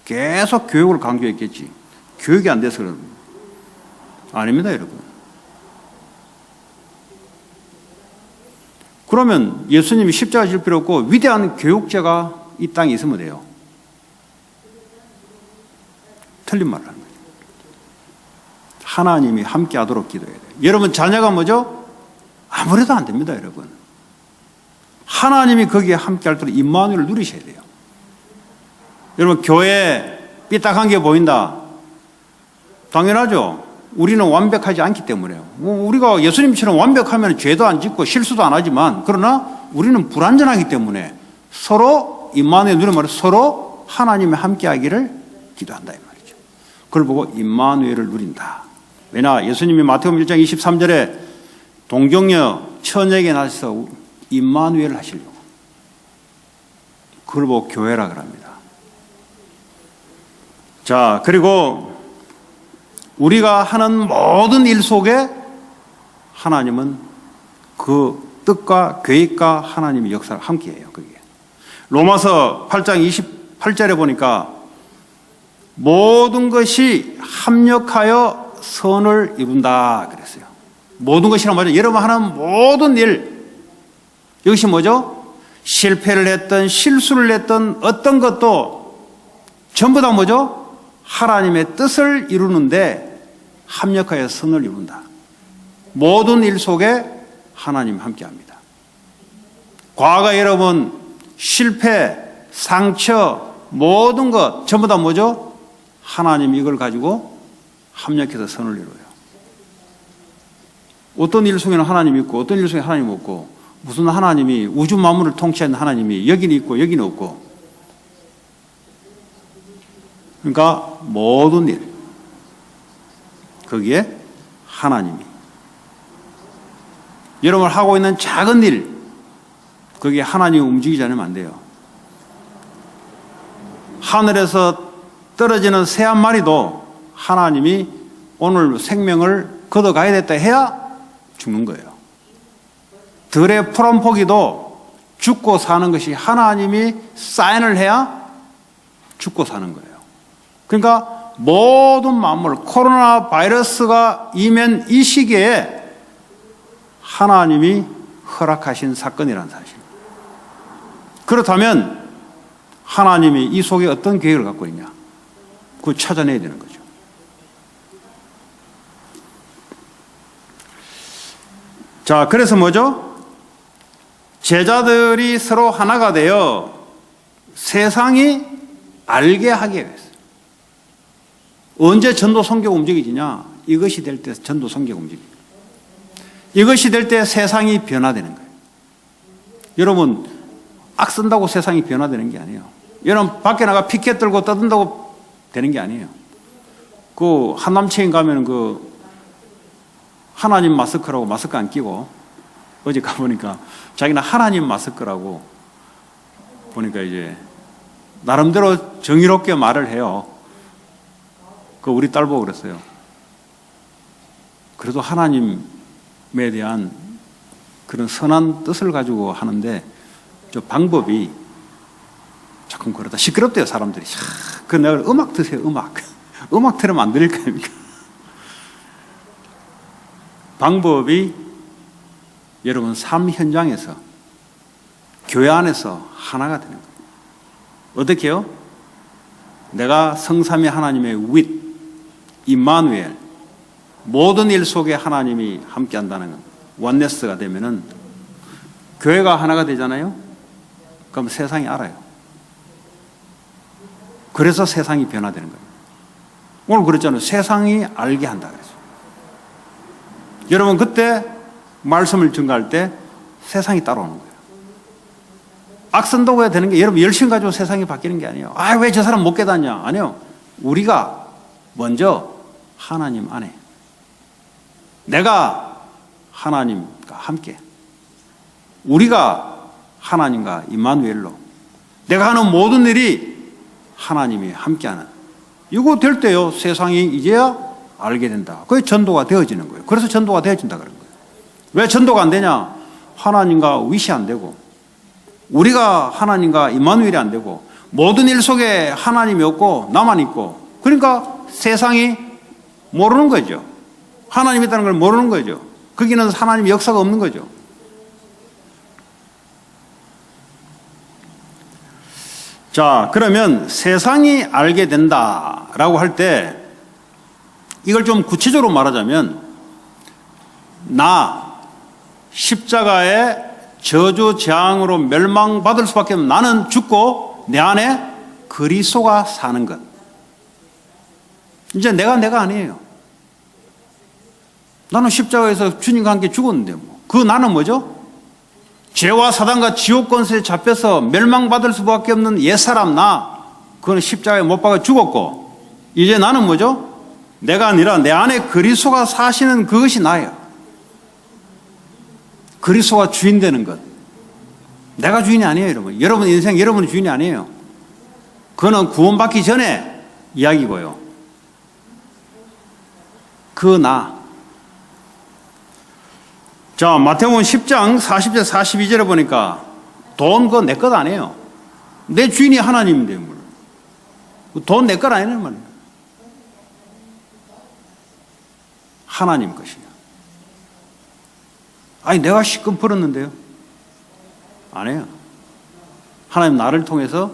계속 교육을 강조했겠지. 교육이 안 돼서 그런 아닙니다, 여러분. 그러면 예수님이 십자가 질 필요 없고 위대한 교육자가 이 땅에 있으면 돼요. 틀린 말을 하는 거죠. 하나님이 함께 하도록 기도해야 돼요. 여러분 자녀가 뭐죠? 아무래도 안 됩니다, 여러분. 하나님이 거기에 함께 할 때로 임마누엘을 누리셔야 돼요. 여러분 교회에 삐딱한 게 보인다. 당연하죠. 우리는 완벽하지 않기 때문에요. 우리가 예수님처럼 완벽하면 죄도 안 짓고 실수도 안 하지만 그러나 우리는 불완전하기 때문에 서로 임마누엘 누리는 말은 서로 하나님의 함께하기를 기도한다 이 말이죠. 그걸 보고 임마누엘을 누린다. 왜냐 예수님이 마태복음 1장 23절에 동정녀 처녀에게 나서서 임마누엘을 하시려고 그걸 보고 교회라 그럽니다. 자 그리고 우리가 하는 모든 일 속에 하나님은 그 뜻과 계획과 하나님의 역사를 함께해요. 그게 로마서 8장 28절에 보니까 모든 것이 합력하여 선을 이룬다 그랬어요. 모든 것이란 말이죠. 여러분 하는 모든 일 이것이 뭐죠? 실패를 했던 실수를 했던 어떤 것도 전부 다 뭐죠? 하나님의 뜻을 이루는데 합력하여 선을 이룬다. 모든 일 속에 하나님 함께합니다. 과거 여러분 실패, 상처, 모든 것 전부 다 뭐죠? 하나님이 이걸 가지고 합력해서 선을 이루어요. 어떤 일 속에는 하나님이 있고 어떤 일 속에 하나님이 없고 무슨 하나님이 우주 만물을 통치하는 하나님이 여기는 있고 여기는 없고 그러니까 모든 일 거기에 하나님이 여러분 하고 있는 작은 일 거기에 하나님이 움직이지 않으면 안 돼요. 하늘에서 떨어지는 새 한 마리도 하나님이 오늘 생명을 걷어가야 됐다 해야 죽는 거예요. 들의 풀 한 포기도 죽고 사는 것이 하나님이 사인을 해야 죽고 사는 거예요. 그러니까 모든 만물, 코로나 바이러스가 임한 이 시기에 하나님이 허락하신 사건이라는 사실. 그렇다면 하나님이 이 속에 어떤 계획을 갖고 있냐? 그걸 찾아내야 되는 거죠. 자, 그래서 뭐죠? 제자들이 서로 하나가 되어 세상이 알게 하기 위해서. 언제 전도 선교가 움직이지냐? 이것이 될 때 전도 선교가 움직입니다. 이것이 될 때 세상이 변화되는 거예요. 여러분, 악 쓴다고 세상이 변화되는 게 아니에요. 여러분, 밖에 나가 피켓 들고 떠든다고 되는 게 아니에요. 그 한남체인 가면 그 하나님 마스크라고 마스크 안 끼고 어제 가보니까 자기는 하나님 마스크라고 보니까 이제 나름대로 정의롭게 말을 해요. 그 우리 딸 보고 그랬어요. 그래도 하나님에 대한 그런 선한 뜻을 가지고 하는데 저 방법이 조금 그러다 시끄럽대요, 사람들이. 그 내가 음악 드세요, 음악. 음악 들으면 안 들릴 거 아닙니까? 방법이 여러분 삶 현장에서 교회 안에서 하나가 되는 거예요. 어떻게 해요? 내가 성삼위 하나님의 윗, 임마누엘, 모든 일 속에 하나님이 함께 한다는 원네스가 되면은 교회가 하나가 되잖아요? 그럼 세상이 알아요. 그래서 세상이 변화되는 거예요. 오늘 그랬잖아요. 세상이 알게 한다 그랬어요. 여러분, 그때 말씀을 증거할 때 세상이 따라오는 거예요. 악선도가 되는 게 여러분 열심 가지고 세상이 바뀌는 게 아니에요. 아, 왜 저 사람 못 깨닫냐? 아니요. 우리가 먼저 하나님 안에 내가 하나님과 함께 우리가 하나님과 임마누엘로 내가 하는 모든 일이 하나님이 함께하는 이거 될 때요 세상이 이제야 알게 된다. 그게 전도가 되어지는 거예요. 그래서 전도가 되어진다 그런 거예요. 왜 전도가 안 되냐? 하나님과 위시 안 되고 우리가 하나님과 임마누엘이 안 되고 모든 일 속에 하나님이 없고 나만 있고 그러니까 세상이 모르는 거죠. 하나님이 있다는 걸 모르는 거죠. 거기는 하나님 역사가 없는 거죠. 자, 그러면 세상이 알게 된다라고 할 때 이걸 좀 구체적으로 말하자면 나 십자가의 저주 재앙으로 멸망받을 수밖에 없는 나는 죽고 내 안에 그리스도가 사는 것. 이제 내가 아니에요. 나는 십자가에서 주님과 함께 죽었는데 뭐. 그 나는 뭐죠? 죄와 사단과 지옥 권세에 잡혀서 멸망받을 수밖에 없는 옛사람 나. 그건 십자가에 못 박아 죽었고 이제 나는 뭐죠? 내가 아니라 내 안에 그리스도가 사시는 그것이 나예요. 그리스도가 주인 되는 것. 내가 주인이 아니에요, 여러분. 여러분 인생 여러분이 주인이 아니에요. 그거는 구원받기 전에 이야기고요. 그 나. 자, 마태복음 10장 40절 42절에 보니까 돈 그거 내 것 아니에요. 내 주인이 하나님인데 돈 내 것 아니란 말이에요. 하나님 것이에요. 아니 내가 시금 벌었는데요. 아니에요. 하나님 나를 통해서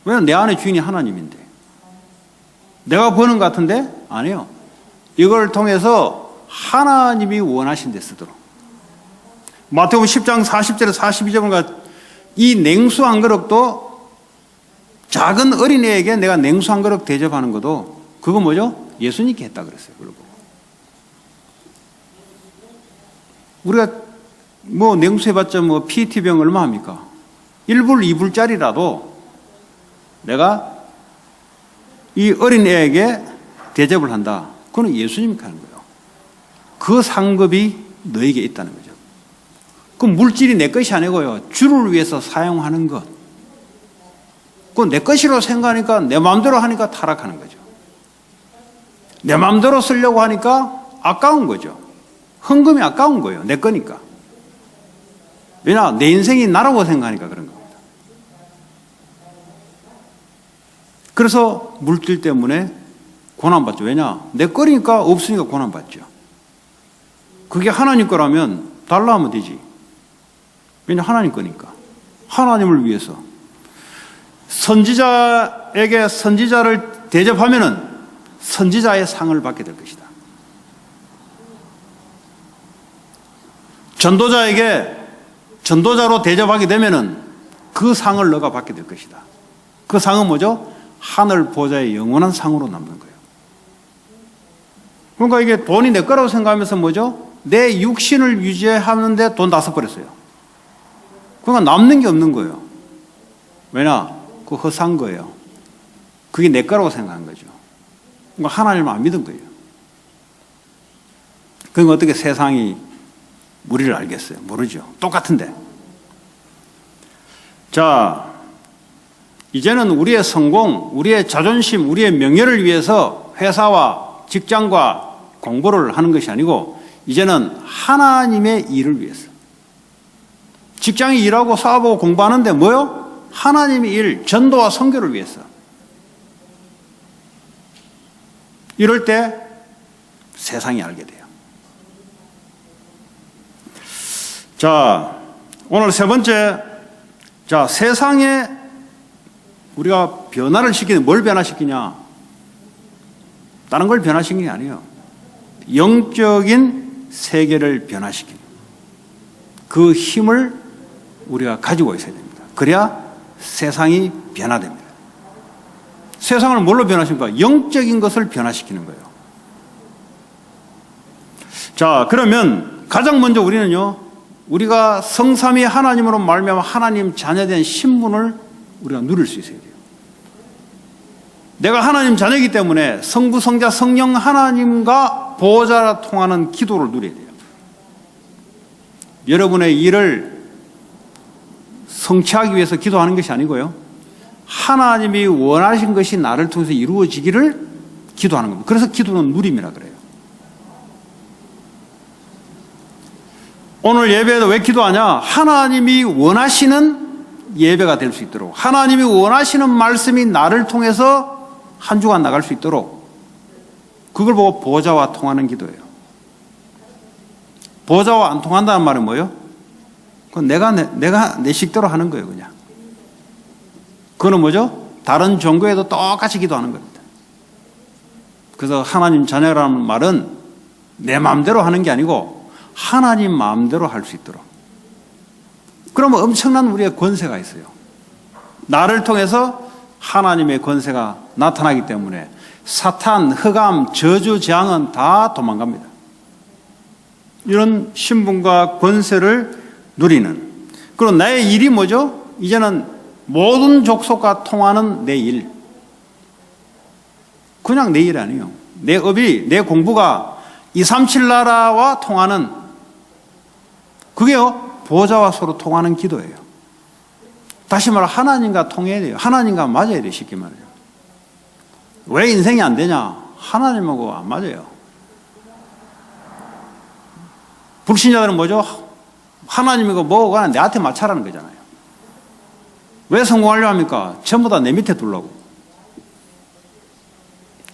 왜냐면 내 안에 주인이 하나님인데 내가 버는 것 같은데 아니에요. 이걸 통해서 하나님이 원하신 데 쓰도록. 마태복음 10장 40절에 42절에 보니까 이 냉수 한 그릇도 작은 어린애에게 내가 냉수 한 그릇 대접하는 것도 그거 뭐죠? 예수님께 했다 그랬어요. 그러고 우리가 뭐 냉수해봤자 뭐 PET병 얼마 합니까? 1불 2불짜리라도 내가 이 어린애에게 대접을 한다. 그건 예수님이 하는 거예요. 그 상급이 너에게 있다는 거죠. 그 물질이 내 것이 아니고요. 주를 위해서 사용하는 것. 그건 내 것이라고 생각하니까 내 마음대로 하니까 타락하는 거죠. 내 마음대로 쓰려고 하니까 아까운 거죠. 헌금이 아까운 거예요. 내 거니까. 왜냐? 내 인생이 나라고 생각하니까 그런 겁니다. 그래서 물질 때문에 고난받죠. 왜냐? 내 거니까 없으니까 고난받죠. 그게 하나님 거라면 달라 하면 되지. 왜냐? 하나님 거니까. 하나님을 위해서. 선지자에게 선지자를 대접하면은 선지자의 상을 받게 될 것이다. 전도자에게 전도자로 대접하게 되면은 그 상을 너가 받게 될 것이다. 그 상은 뭐죠? 하늘 보좌의 영원한 상으로 남는 거예요. 그러니까 이게 돈이 내 거라고 생각하면서 뭐죠? 내 육신을 유지하는데 돈 다 써버렸어요. 그러니까 남는 게 없는 거예요. 왜냐? 그거 허사한 거예요. 그게 내 거라고 생각한 거죠. 그러니까 하나님을 안 믿은 거예요. 그러니까 어떻게 세상이 우리를 알겠어요? 모르죠. 똑같은데. 자, 이제는 우리의 성공, 우리의 자존심, 우리의 명예를 위해서 회사와 직장과 공부를 하는 것이 아니고 이제는 하나님의 일을 위해서. 직장에 일하고 싸워보고 공부하는데 뭐요? 하나님의 일, 전도와 선교를 위해서. 이럴 때 세상이 알게 돼요. 자, 오늘 세 번째, 자, 세상에 우리가 변화를 시키는, 뭘 변화시키냐? 다른 걸 변화시키는 게 아니에요. 영적인 세계를 변화시키는 그 힘을 우리가 가지고 있어야 됩니다. 그래야 세상이 변화됩니다. 세상을 뭘로 변화시킵니까? 영적인 것을 변화시키는 거예요. 자, 그러면 가장 먼저 우리는요, 우리가 성삼위 하나님으로 말미암아 하나님 자녀된 신분을 우리가 누릴 수 있어야 돼요. 내가 하나님 자녀이기 때문에 성부, 성자, 성령 하나님과 보호자라 통하는 기도를 누려야 돼요. 여러분의 일을 성취하기 위해서 기도하는 것이 아니고요, 하나님이 원하신 것이 나를 통해서 이루어지기를 기도하는 겁니다. 그래서 기도는 누림이라 그래요. 오늘 예배에도 왜 기도하냐? 하나님이 원하시는 예배가 될 수 있도록, 하나님이 원하시는 말씀이 나를 통해서 한 주간 나갈 수 있도록, 그걸 보고 보호자와 통하는 기도예요. 보호자와 안 통한다는 말은 뭐예요? 그건 내가 내 식대로 하는 거예요, 그냥. 그거는 뭐죠? 다른 종교에도 똑같이 기도하는 겁니다. 그래서 하나님 자녀라는 말은 내 마음대로 하는 게 아니고 하나님 마음대로 할 수 있도록. 그러면 엄청난 우리의 권세가 있어요. 나를 통해서 하나님의 권세가 나타나기 때문에 사탄, 흑암, 저주, 재앙은 다 도망갑니다. 이런 신분과 권세를 누리는. 그리고 나의 일이 뭐죠? 이제는 모든 족속과 통하는 내 일. 그냥 내 일 아니에요. 내 업이, 내 공부가 237 나라와 통하는, 그게요, 보호자와 서로 통하는 기도예요. 다시 말해 하나님과 통해야 돼요. 하나님과 맞아야 돼요, 쉽게 말해요. 왜 인생이 안 되냐? 하나님하고 안 맞아요. 불신자들은 뭐죠? 하나님이고 뭐가 내한테 맞춰라는 거잖아요. 왜 성공하려고 합니까? 전부 다 내 밑에 두려고.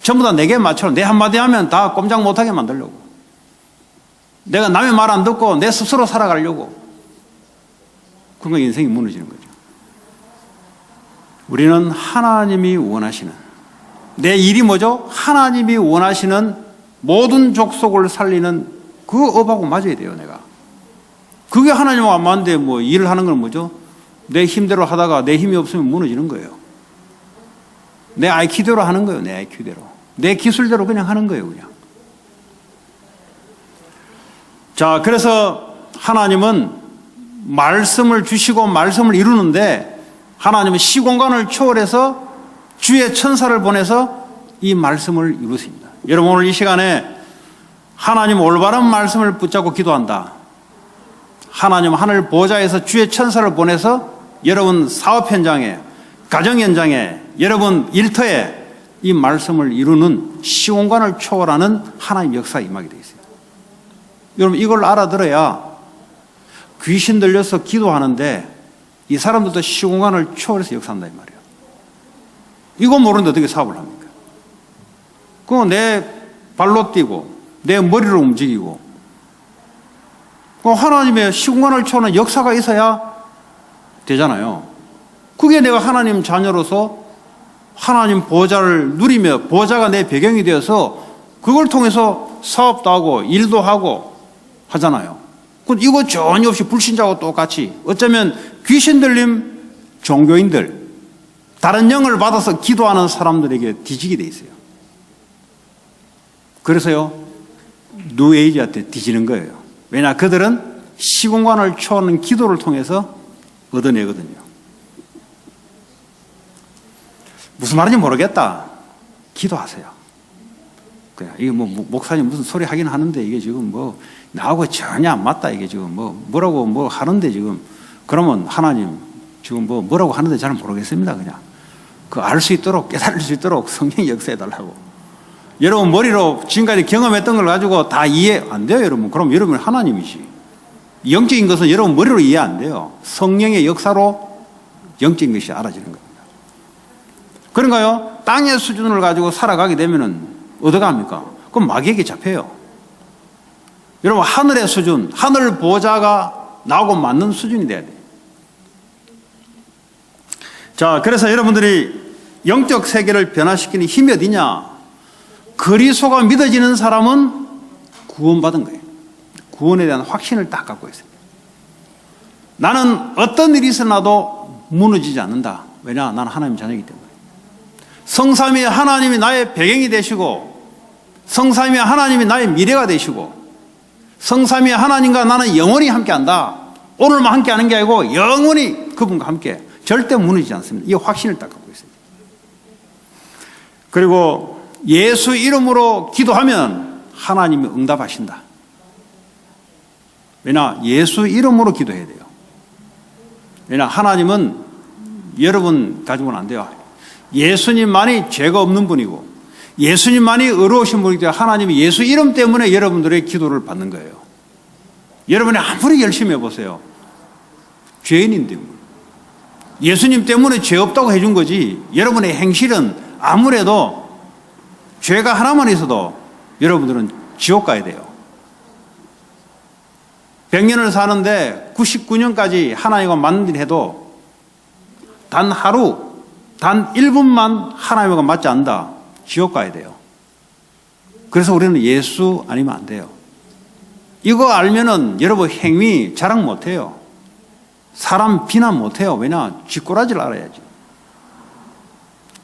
전부 다 내게 맞춰. 내 한마디 하면 다 꼼짝 못하게 만들려고. 내가 남의 말 안 듣고 내 스스로 살아가려고. 그러니까 인생이 무너지는 거죠. 우리는 하나님이 원하시는, 내 일이 뭐죠? 하나님이 원하시는 모든 족속을 살리는 그 업하고 맞아야 돼요, 내가. 그게 하나님하고 안 맞는데 뭐 일을 하는 건 뭐죠? 내 힘대로 하다가 내 힘이 없으면 무너지는 거예요. 내 IQ대로 하는 거예요, 내 IQ대로. 내 기술대로 그냥 하는 거예요, 그냥. 자, 그래서 하나님은 말씀을 주시고 말씀을 이루는데, 하나님은 시공간을 초월해서 주의 천사를 보내서 이 말씀을 이루십니다. 여러분, 오늘 이 시간에 하나님 올바른 말씀을 붙잡고 기도한다. 하나님 하늘 보좌에서 주의 천사를 보내서 여러분 사업 현장에, 가정 현장에, 여러분 일터에 이 말씀을 이루는 시공간을 초월하는 하나님 역사가 임하게 되어 있어요. 여러분, 이걸 알아들어야 귀신 들려서 기도하는데 이 사람들도 시공간을 초월해서 역사한다 이 말이에요. 이거 모르는데 어떻게 사업을 합니까? 그거 내 발로 뛰고 내 머리로 움직이고, 하나님의 시공간을 초월하는 역사가 있어야 되잖아요. 그게 내가 하나님 자녀로서 하나님 보호자를 누리며 보호자가 내 배경이 되어서 그걸 통해서 사업도 하고 일도 하고 하잖아요. 이거 전혀 없이 불신자하고 똑같이, 어쩌면 귀신 들림 종교인들, 다른 영을 받아서 기도하는 사람들에게 뒤지게 돼 있어요. 그래서요, 뉴에이지한테 뒤지는 거예요. 왜냐, 그들은 시공간을 초월하는 기도를 통해서 얻어내거든요. 무슨 말인지 모르겠다. 기도하세요. 그냥 이게 뭐 목사님 무슨 소리 하긴 하는데 이게 지금 뭐 나하고 전혀 안 맞다. 이게 지금 뭐라고 뭐 하는데 지금 그러면 하나님 지금 뭐라고 하는데 잘 모르겠습니다. 그냥 그 알 수 있도록 깨달을 수 있도록 성령 역사해 달라고. 여러분 머리로 지금까지 경험했던 걸 가지고 다 이해 안 돼요, 여러분. 그럼 여러분 하나님이지. 영적인 것은 여러분 머리로 이해 안 돼요. 성령의 역사로 영적인 것이 알아지는 겁니다. 그런가요? 땅의 수준을 가지고 살아가게 되면은 어떡합니까? 그럼 마귀에게 잡혀요. 여러분 하늘의 수준, 하늘 보좌가 나하고 맞는 수준이 돼야 돼요. 자, 그래서 여러분들이 영적 세계를 변화시키는 힘이 어디냐? 그리스도가 믿어지는 사람은 구원받은 거예요. 구원에 대한 확신을 딱 갖고 있어요. 나는 어떤 일이 있어도 무너지지 않는다. 왜냐? 나는 하나님 자녀이기 때문에. 성삼위 하나님이 나의 배경이 되시고, 성삼위 하나님이 나의 미래가 되시고, 성삼위 하나님과 나는 영원히 함께한다. 오늘만 함께하는 게 아니고 영원히 그분과 함께 절대 무너지지 않습니다. 이 확신을 딱 갖고 있어요. 그리고 예수 이름으로 기도하면 하나님이 응답하신다. 왜냐? 예수 이름으로 기도해야 돼요. 왜냐? 하나님은 여러분 가지고는 안 돼요. 예수님만이 죄가 없는 분이고 예수님만이 의로우신 분이기 때문에 하나님이 예수 이름 때문에 여러분들의 기도를 받는 거예요. 여러분이 아무리 열심히 해보세요. 죄인인데 예수님 때문에 죄 없다고 해준 거지 여러분의 행실은 아무래도 죄가 하나만 있어도 여러분들은 지옥 가야 돼요. 100년을 사는데 99년까지 하나님과 맞는 일 해도 단 하루, 단 1분만 하나님과 맞지 않는다. 지옥 가야 돼요. 그래서 우리는 예수 아니면 안 돼요. 이거 알면은 여러분 행위 자랑 못 해요. 사람 비난 못 해요. 왜냐? 쥐꼬라지를 알아야지.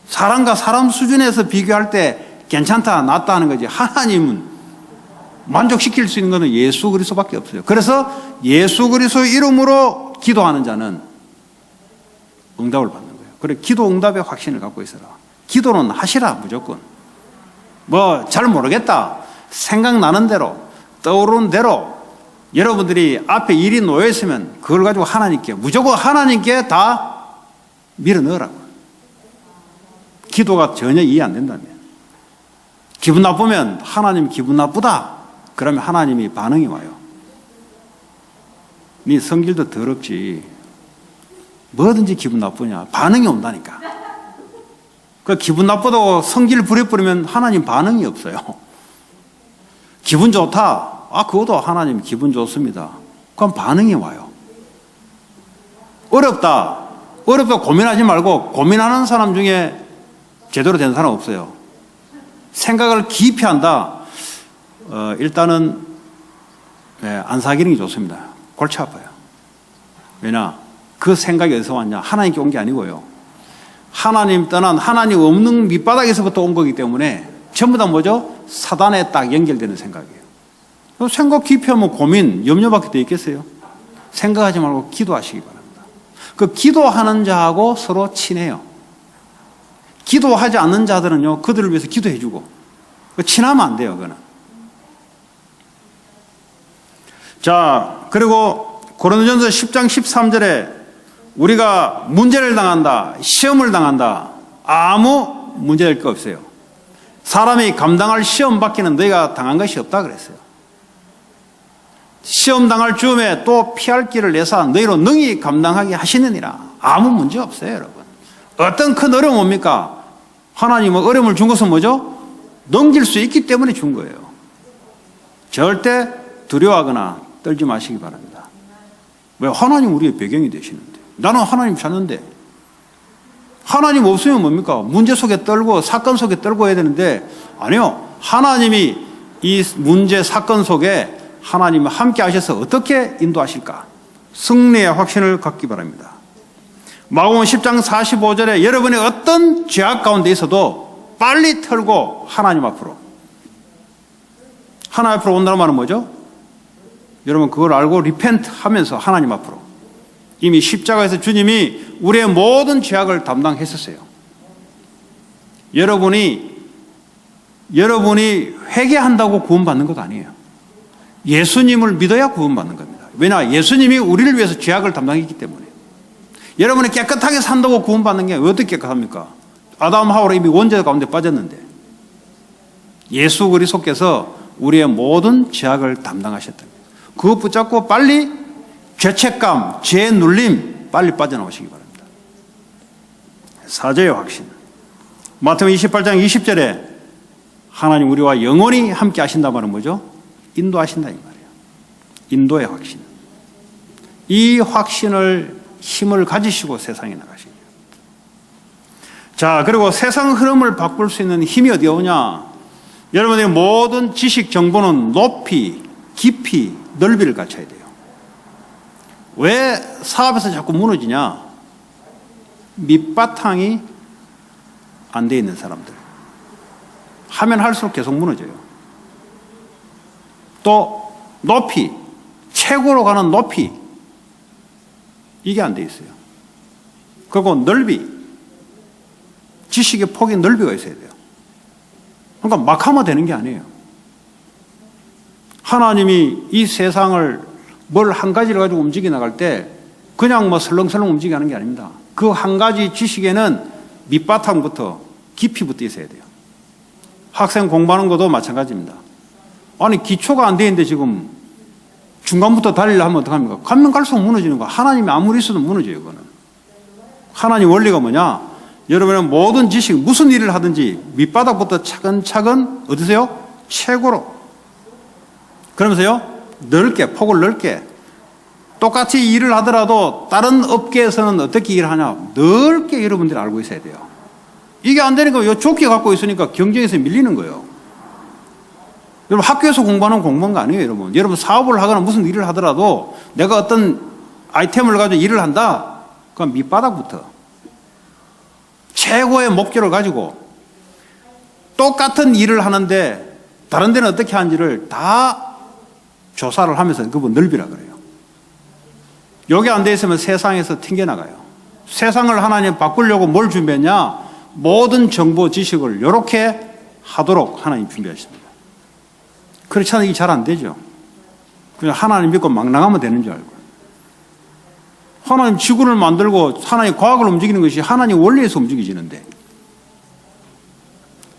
사람과 사람 수준에서 비교할 때 괜찮다, 낫다 하는 거지. 하나님은 만족시킬 수 있는 것은 예수 그리스도밖에 없어요. 그래서 예수 그리스도 이름으로 기도하는 자는 응답을 받는 거예요. 그래, 기도 응답의 확신을 갖고 있어라. 기도는 하시라, 무조건. 뭐 잘 모르겠다. 생각나는 대로, 떠오르는 대로 여러분들이 앞에 일이 놓여 있으면 그걸 가지고 하나님께, 무조건 하나님께 다 밀어 넣으라고. 기도가 전혀 이해 안 된다면. 기분 나쁘면 하나님 기분 나쁘다. 그러면 하나님이 반응이 와요. 네 성질도 더럽지. 뭐든지 기분 나쁘냐. 반응이 온다니까. 그 기분 나쁘다고 성질 부려버리면 하나님 반응이 없어요. 기분 좋다. 아, 그것도 하나님 기분 좋습니다. 그럼 반응이 와요. 어렵다. 어렵다고 고민하지 말고 고민하는 사람 중에 제대로 된 사람 없어요. 생각을 깊이 한다. 일단은 안 사귀는 게 좋습니다. 골치 아파요. 왜냐? 그 생각이 어디서 왔냐? 하나님께 온 게 아니고요. 하나님 떠난 하나님 없는 밑바닥에서부터 온 거기 때문에 전부 다 뭐죠? 사단에 딱 연결되는 생각이에요. 생각 깊이 하면 고민, 염려밖에 더 있겠어요? 생각하지 말고 기도하시기 바랍니다. 그 기도하는 자하고 서로 친해요. 기도하지 않는 자들은요, 그들을 위해서 기도해주고. 친하면 안 돼요, 그거는. 자, 그리고 고린도전서 10장 13절에 우리가 문제를 당한다, 시험을 당한다, 아무 문제될 거 없어요. 사람이 감당할 시험 밖에는 너희가 당한 것이 없다 그랬어요. 시험 당할 즈음에 또 피할 길을 내사 너희로 능히 감당하게 하시느니라. 아무 문제 없어요, 여러분. 어떤 큰 어려움 옵니까? 하나님은 어려움을 준 것은 뭐죠? 넘길 수 있기 때문에 준 거예요. 절대 두려워하거나 떨지 마시기 바랍니다. 왜? 하나님 우리의 배경이 되시는데. 나는 하나님 찾는데. 하나님 없으면 뭡니까? 문제 속에 떨고 사건 속에 떨고 해야 되는데 아니요. 하나님이 이 문제 사건 속에 하나님이 함께 하셔서 어떻게 인도하실까? 승리의 확신을 갖기 바랍니다. 마가복음 10장 45절에 여러분의 어떤 죄악 가운데 있어도 빨리 털고 하나님 앞으로. 하나님 앞으로 온다는 말은 뭐죠? 여러분 그걸 알고 리펜트 하면서 하나님 앞으로 이미 십자가에서 주님이 우리의 모든 죄악을 담당했었어요. 여러분이 회개한다고 구원받는 것도 아니에요. 예수님을 믿어야 구원받는 겁니다. 왜냐? 예수님이 우리를 위해서 죄악을 담당했기 때문에. 여러분이 깨끗하게 산다고 구원받는 게 왜 어떻게 깨끗합니까? 아담 하와가 이미 원죄 가운데 빠졌는데 예수 그리스도께서 우리의 모든 죄악을 담당하셨답니다. 그것 붙잡고 빨리 죄책감, 죄 눌림 빨리 빠져나오시기 바랍니다. 사죄의 확신. 마태복음 28장 20절에 하나님 우리와 영원히 함께 하신다 말은 뭐죠? 인도하신다 이 말이에요. 인도의 확신. 이 확신을 힘을 가지시고 세상에 나가시죠. 자, 그리고 세상 흐름을 바꿀 수 있는 힘이 어디에 오냐? 여러분의 모든 지식 정보는 높이, 깊이, 넓이를 갖춰야 돼요. 왜 사업에서 자꾸 무너지냐? 밑바탕이 안 돼 있는 사람들. 하면 할수록 계속 무너져요. 또 높이, 최고로 가는 높이, 이게 안 돼 있어요. 그리고 넓이, 지식의 폭이 넓이가 있어야 돼요. 그러니까 막 하면 되는 게 아니에요. 하나님이 이 세상을 뭘 한 가지를 가지고 움직여 나갈 때 그냥 뭐 설렁설렁 움직여 가는 게 아닙니다. 그 한 가지 지식에는 밑바탕부터 깊이부터 있어야 돼요. 학생 공부하는 것도 마찬가지입니다. 아니 기초가 안 돼 있는데 지금 중간부터 달리려 하면 어떡합니까? 가면 갈수록 무너지는 거야. 하나님이 아무리 있어도 무너져요. 그거는. 하나님 원리가 뭐냐? 여러분은 모든 지식 무슨 일을 하든지 밑바닥부터 차근차근 어디서요? 최고로. 그러면서요 넓게, 폭을 넓게. 똑같이 일을 하더라도 다른 업계에서는 어떻게 일을 하냐? 넓게 여러분들이 알고 있어야 돼요. 이게 안 되니까 요 좁게 갖고 있으니까 경쟁에서 밀리는 거예요. 여러분 학교에서 공부하는 공부한 거 아니에요, 여러분. 여러분 사업을 하거나 무슨 일을 하더라도 내가 어떤 아이템을 가지고 일을 한다. 그럼 밑바닥부터 최고의 목표를 가지고 똑같은 일을 하는데 다른 데는 어떻게 하는지를 다 조사를 하면서 그거 넓이라 그래요. 여기 안 돼 있으면 세상에서 튕겨나가요. 세상을 하나님 바꾸려고 뭘 준비했냐? 모든 정보 지식을 이렇게 하도록 하나님 준비하십니다. 그렇지 않으면 이게 잘 안 되죠. 그냥 하나님 믿고 막 나가면 되는 줄 알고. 하나님 지구를 만들고 하나님 과학을 움직이는 것이 하나님 원리에서 움직이지는데.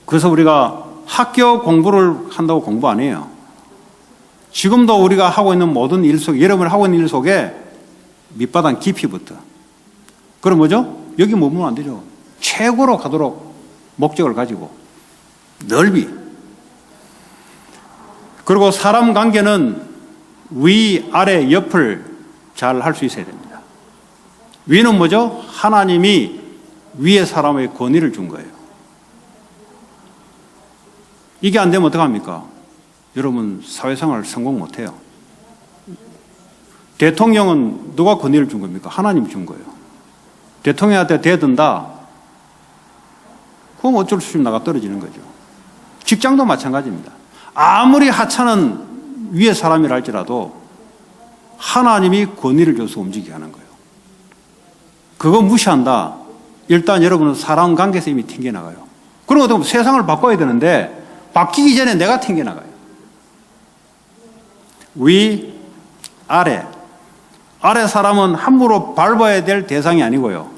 그래서 우리가 학교 공부를 한다고 공부 안 해요. 지금도 우리가 하고 있는 모든 일 속에, 여러분이 하고 있는 일 속에 밑바닥 깊이부터. 그럼 뭐죠? 여기 머무르면 안 되죠. 최고로 가도록 목적을 가지고 넓이. 그리고 사람 관계는 위, 아래, 옆을 잘 할 수 있어야 됩니다. 위는 뭐죠? 하나님이 위에 사람의 권위를 준 거예요. 이게 안 되면 어떡합니까? 여러분 사회생활 성공 못해요. 대통령은 누가 권위를 준 겁니까? 하나님이 준 거예요. 대통령한테 대든다. 그럼 어쩔 수 없이 나가 떨어지는 거죠. 직장도 마찬가지입니다. 아무리 하찮은 위의 사람이라 할지라도 하나님이 권위를 줘서 움직이게 하는 거예요. 그거 무시한다. 일단 여러분은 사람 관계에서 이미 튕겨나가요. 그럼 어떻게 보면 세상을 바꿔야 되는데 바뀌기 전에 내가 튕겨나가요. 위, 아래. 아래 사람은 함부로 밟아야 될 대상이 아니고요.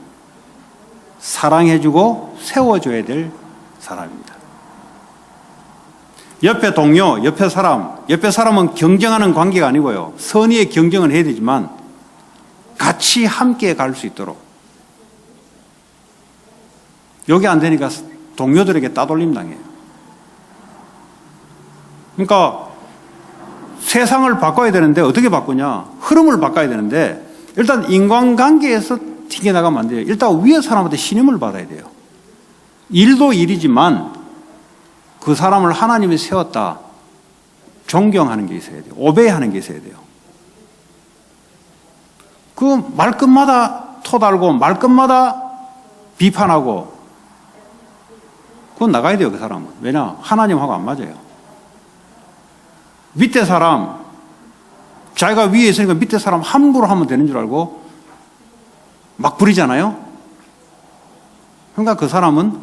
사랑해주고 세워줘야 될 사람입니다. 옆에 동료, 옆에 사람은 경쟁하는 관계가 아니고요. 선의의 경쟁은 해야 되지만 같이 함께 갈 수 있도록. 여기 안 되니까 동료들에게 따돌림 당해요. 그러니까 세상을 바꿔야 되는데 어떻게 바꾸냐? 흐름을 바꿔야 되는데 일단 인간관계에서 튕겨나가면 안 돼요. 일단 위에 사람한테 신임을 받아야 돼요. 일도 일이지만 그 사람을 하나님이 세웠다. 존경하는 게 있어야 돼요. 오베이하는 게 있어야 돼요. 그 말끝마다 토달고 말끝마다 비판하고 그건 나가야 돼요. 그 사람은. 왜냐? 하나님하고 안 맞아요. 밑에 사람 자기가 위에 있으니까 밑에 사람 함부로 하면 되는 줄 알고 막 부리잖아요. 그러니까 그 사람은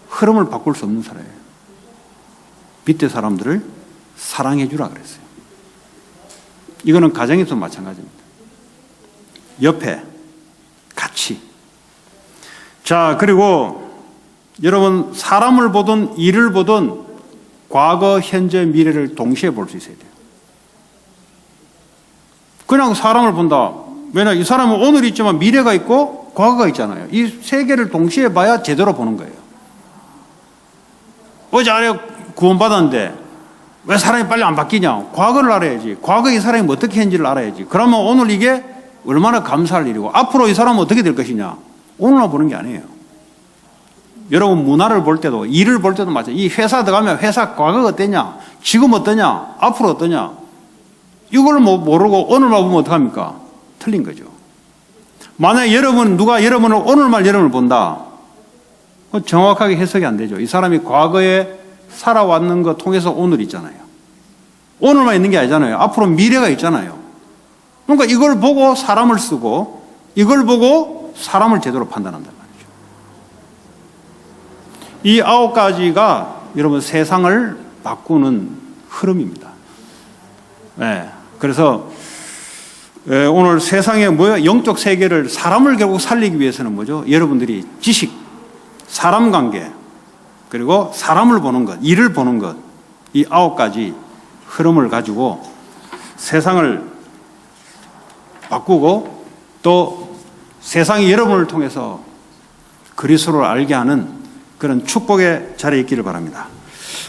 흐름을 바꿀 수 없는 사람이에요. 밑에 사람들을 사랑해 주라 그랬어요. 이거는 가정에서 마찬가지입니다. 옆에 같이. 자, 그리고 여러분 사람을 보든 일을 보든 과거, 현재, 미래를 동시에 볼 수 있어야 돼요. 그냥 사람을 본다. 왜냐, 이 사람은 오늘이 있지만 미래가 있고 과거가 있잖아요. 이 세 개를 동시에 봐야 제대로 보는 거예요. 어제 안에 구원받았는데 왜 사람이 빨리 안 바뀌냐? 과거를 알아야지. 과거에 이 사람이 어떻게 했는지를 알아야지. 그러면 오늘 이게 얼마나 감사할 일이고 앞으로 이 사람은 어떻게 될 것이냐? 오늘만 보는 게 아니에요. 여러분 문화를 볼 때도 일을 볼 때도 마찬가지예요. 이 회사 들어가면 회사 과거가 어땠냐? 지금 어떠냐? 앞으로 어떠냐? 이걸 모르고 오늘만 보면 어떡합니까? 틀린 거죠. 만약에 누가 여러분을 오늘만 여러분을 본다. 정확하게 해석이 안 되죠. 이 사람이 과거에 살아왔는 거 통해서 오늘 있잖아요. 오늘만 있는 게 아니잖아요. 앞으로 미래가 있잖아요. 그러니까 이걸 보고 사람을 쓰고 이걸 보고 사람을 제대로 판단한단 말이죠. 이 9가지가 여러분 세상을 바꾸는 흐름입니다. 네. 그래서 오늘 세상에 뭐예요? 영적 세계를 사람을 결국 살리기 위해서는 뭐죠? 여러분들이 지식, 사람 관계, 그리고 사람을 보는 것, 일을 보는 것, 이 9가지 흐름을 가지고 세상을 바꾸고 또 세상이 여러분을 통해서 그리스도를 알게 하는 그런 축복의 자리에 있기를 바랍니다.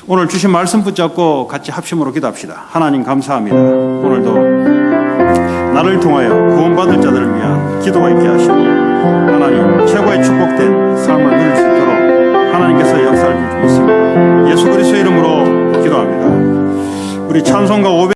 오늘 주신 말씀 붙잡고 같이 합심으로 기도합시다. 하나님 감사합니다. 오늘도 나를 통하여 구원받을 자들을 위한 기도가 있게 하시고 하나님 최고의 축복된 삶을 누릴 수 있도록 하나님께서 역사를 주시고 있습니다. 예수 그리스도의 이름으로 기도합니다. 우리 찬송가 500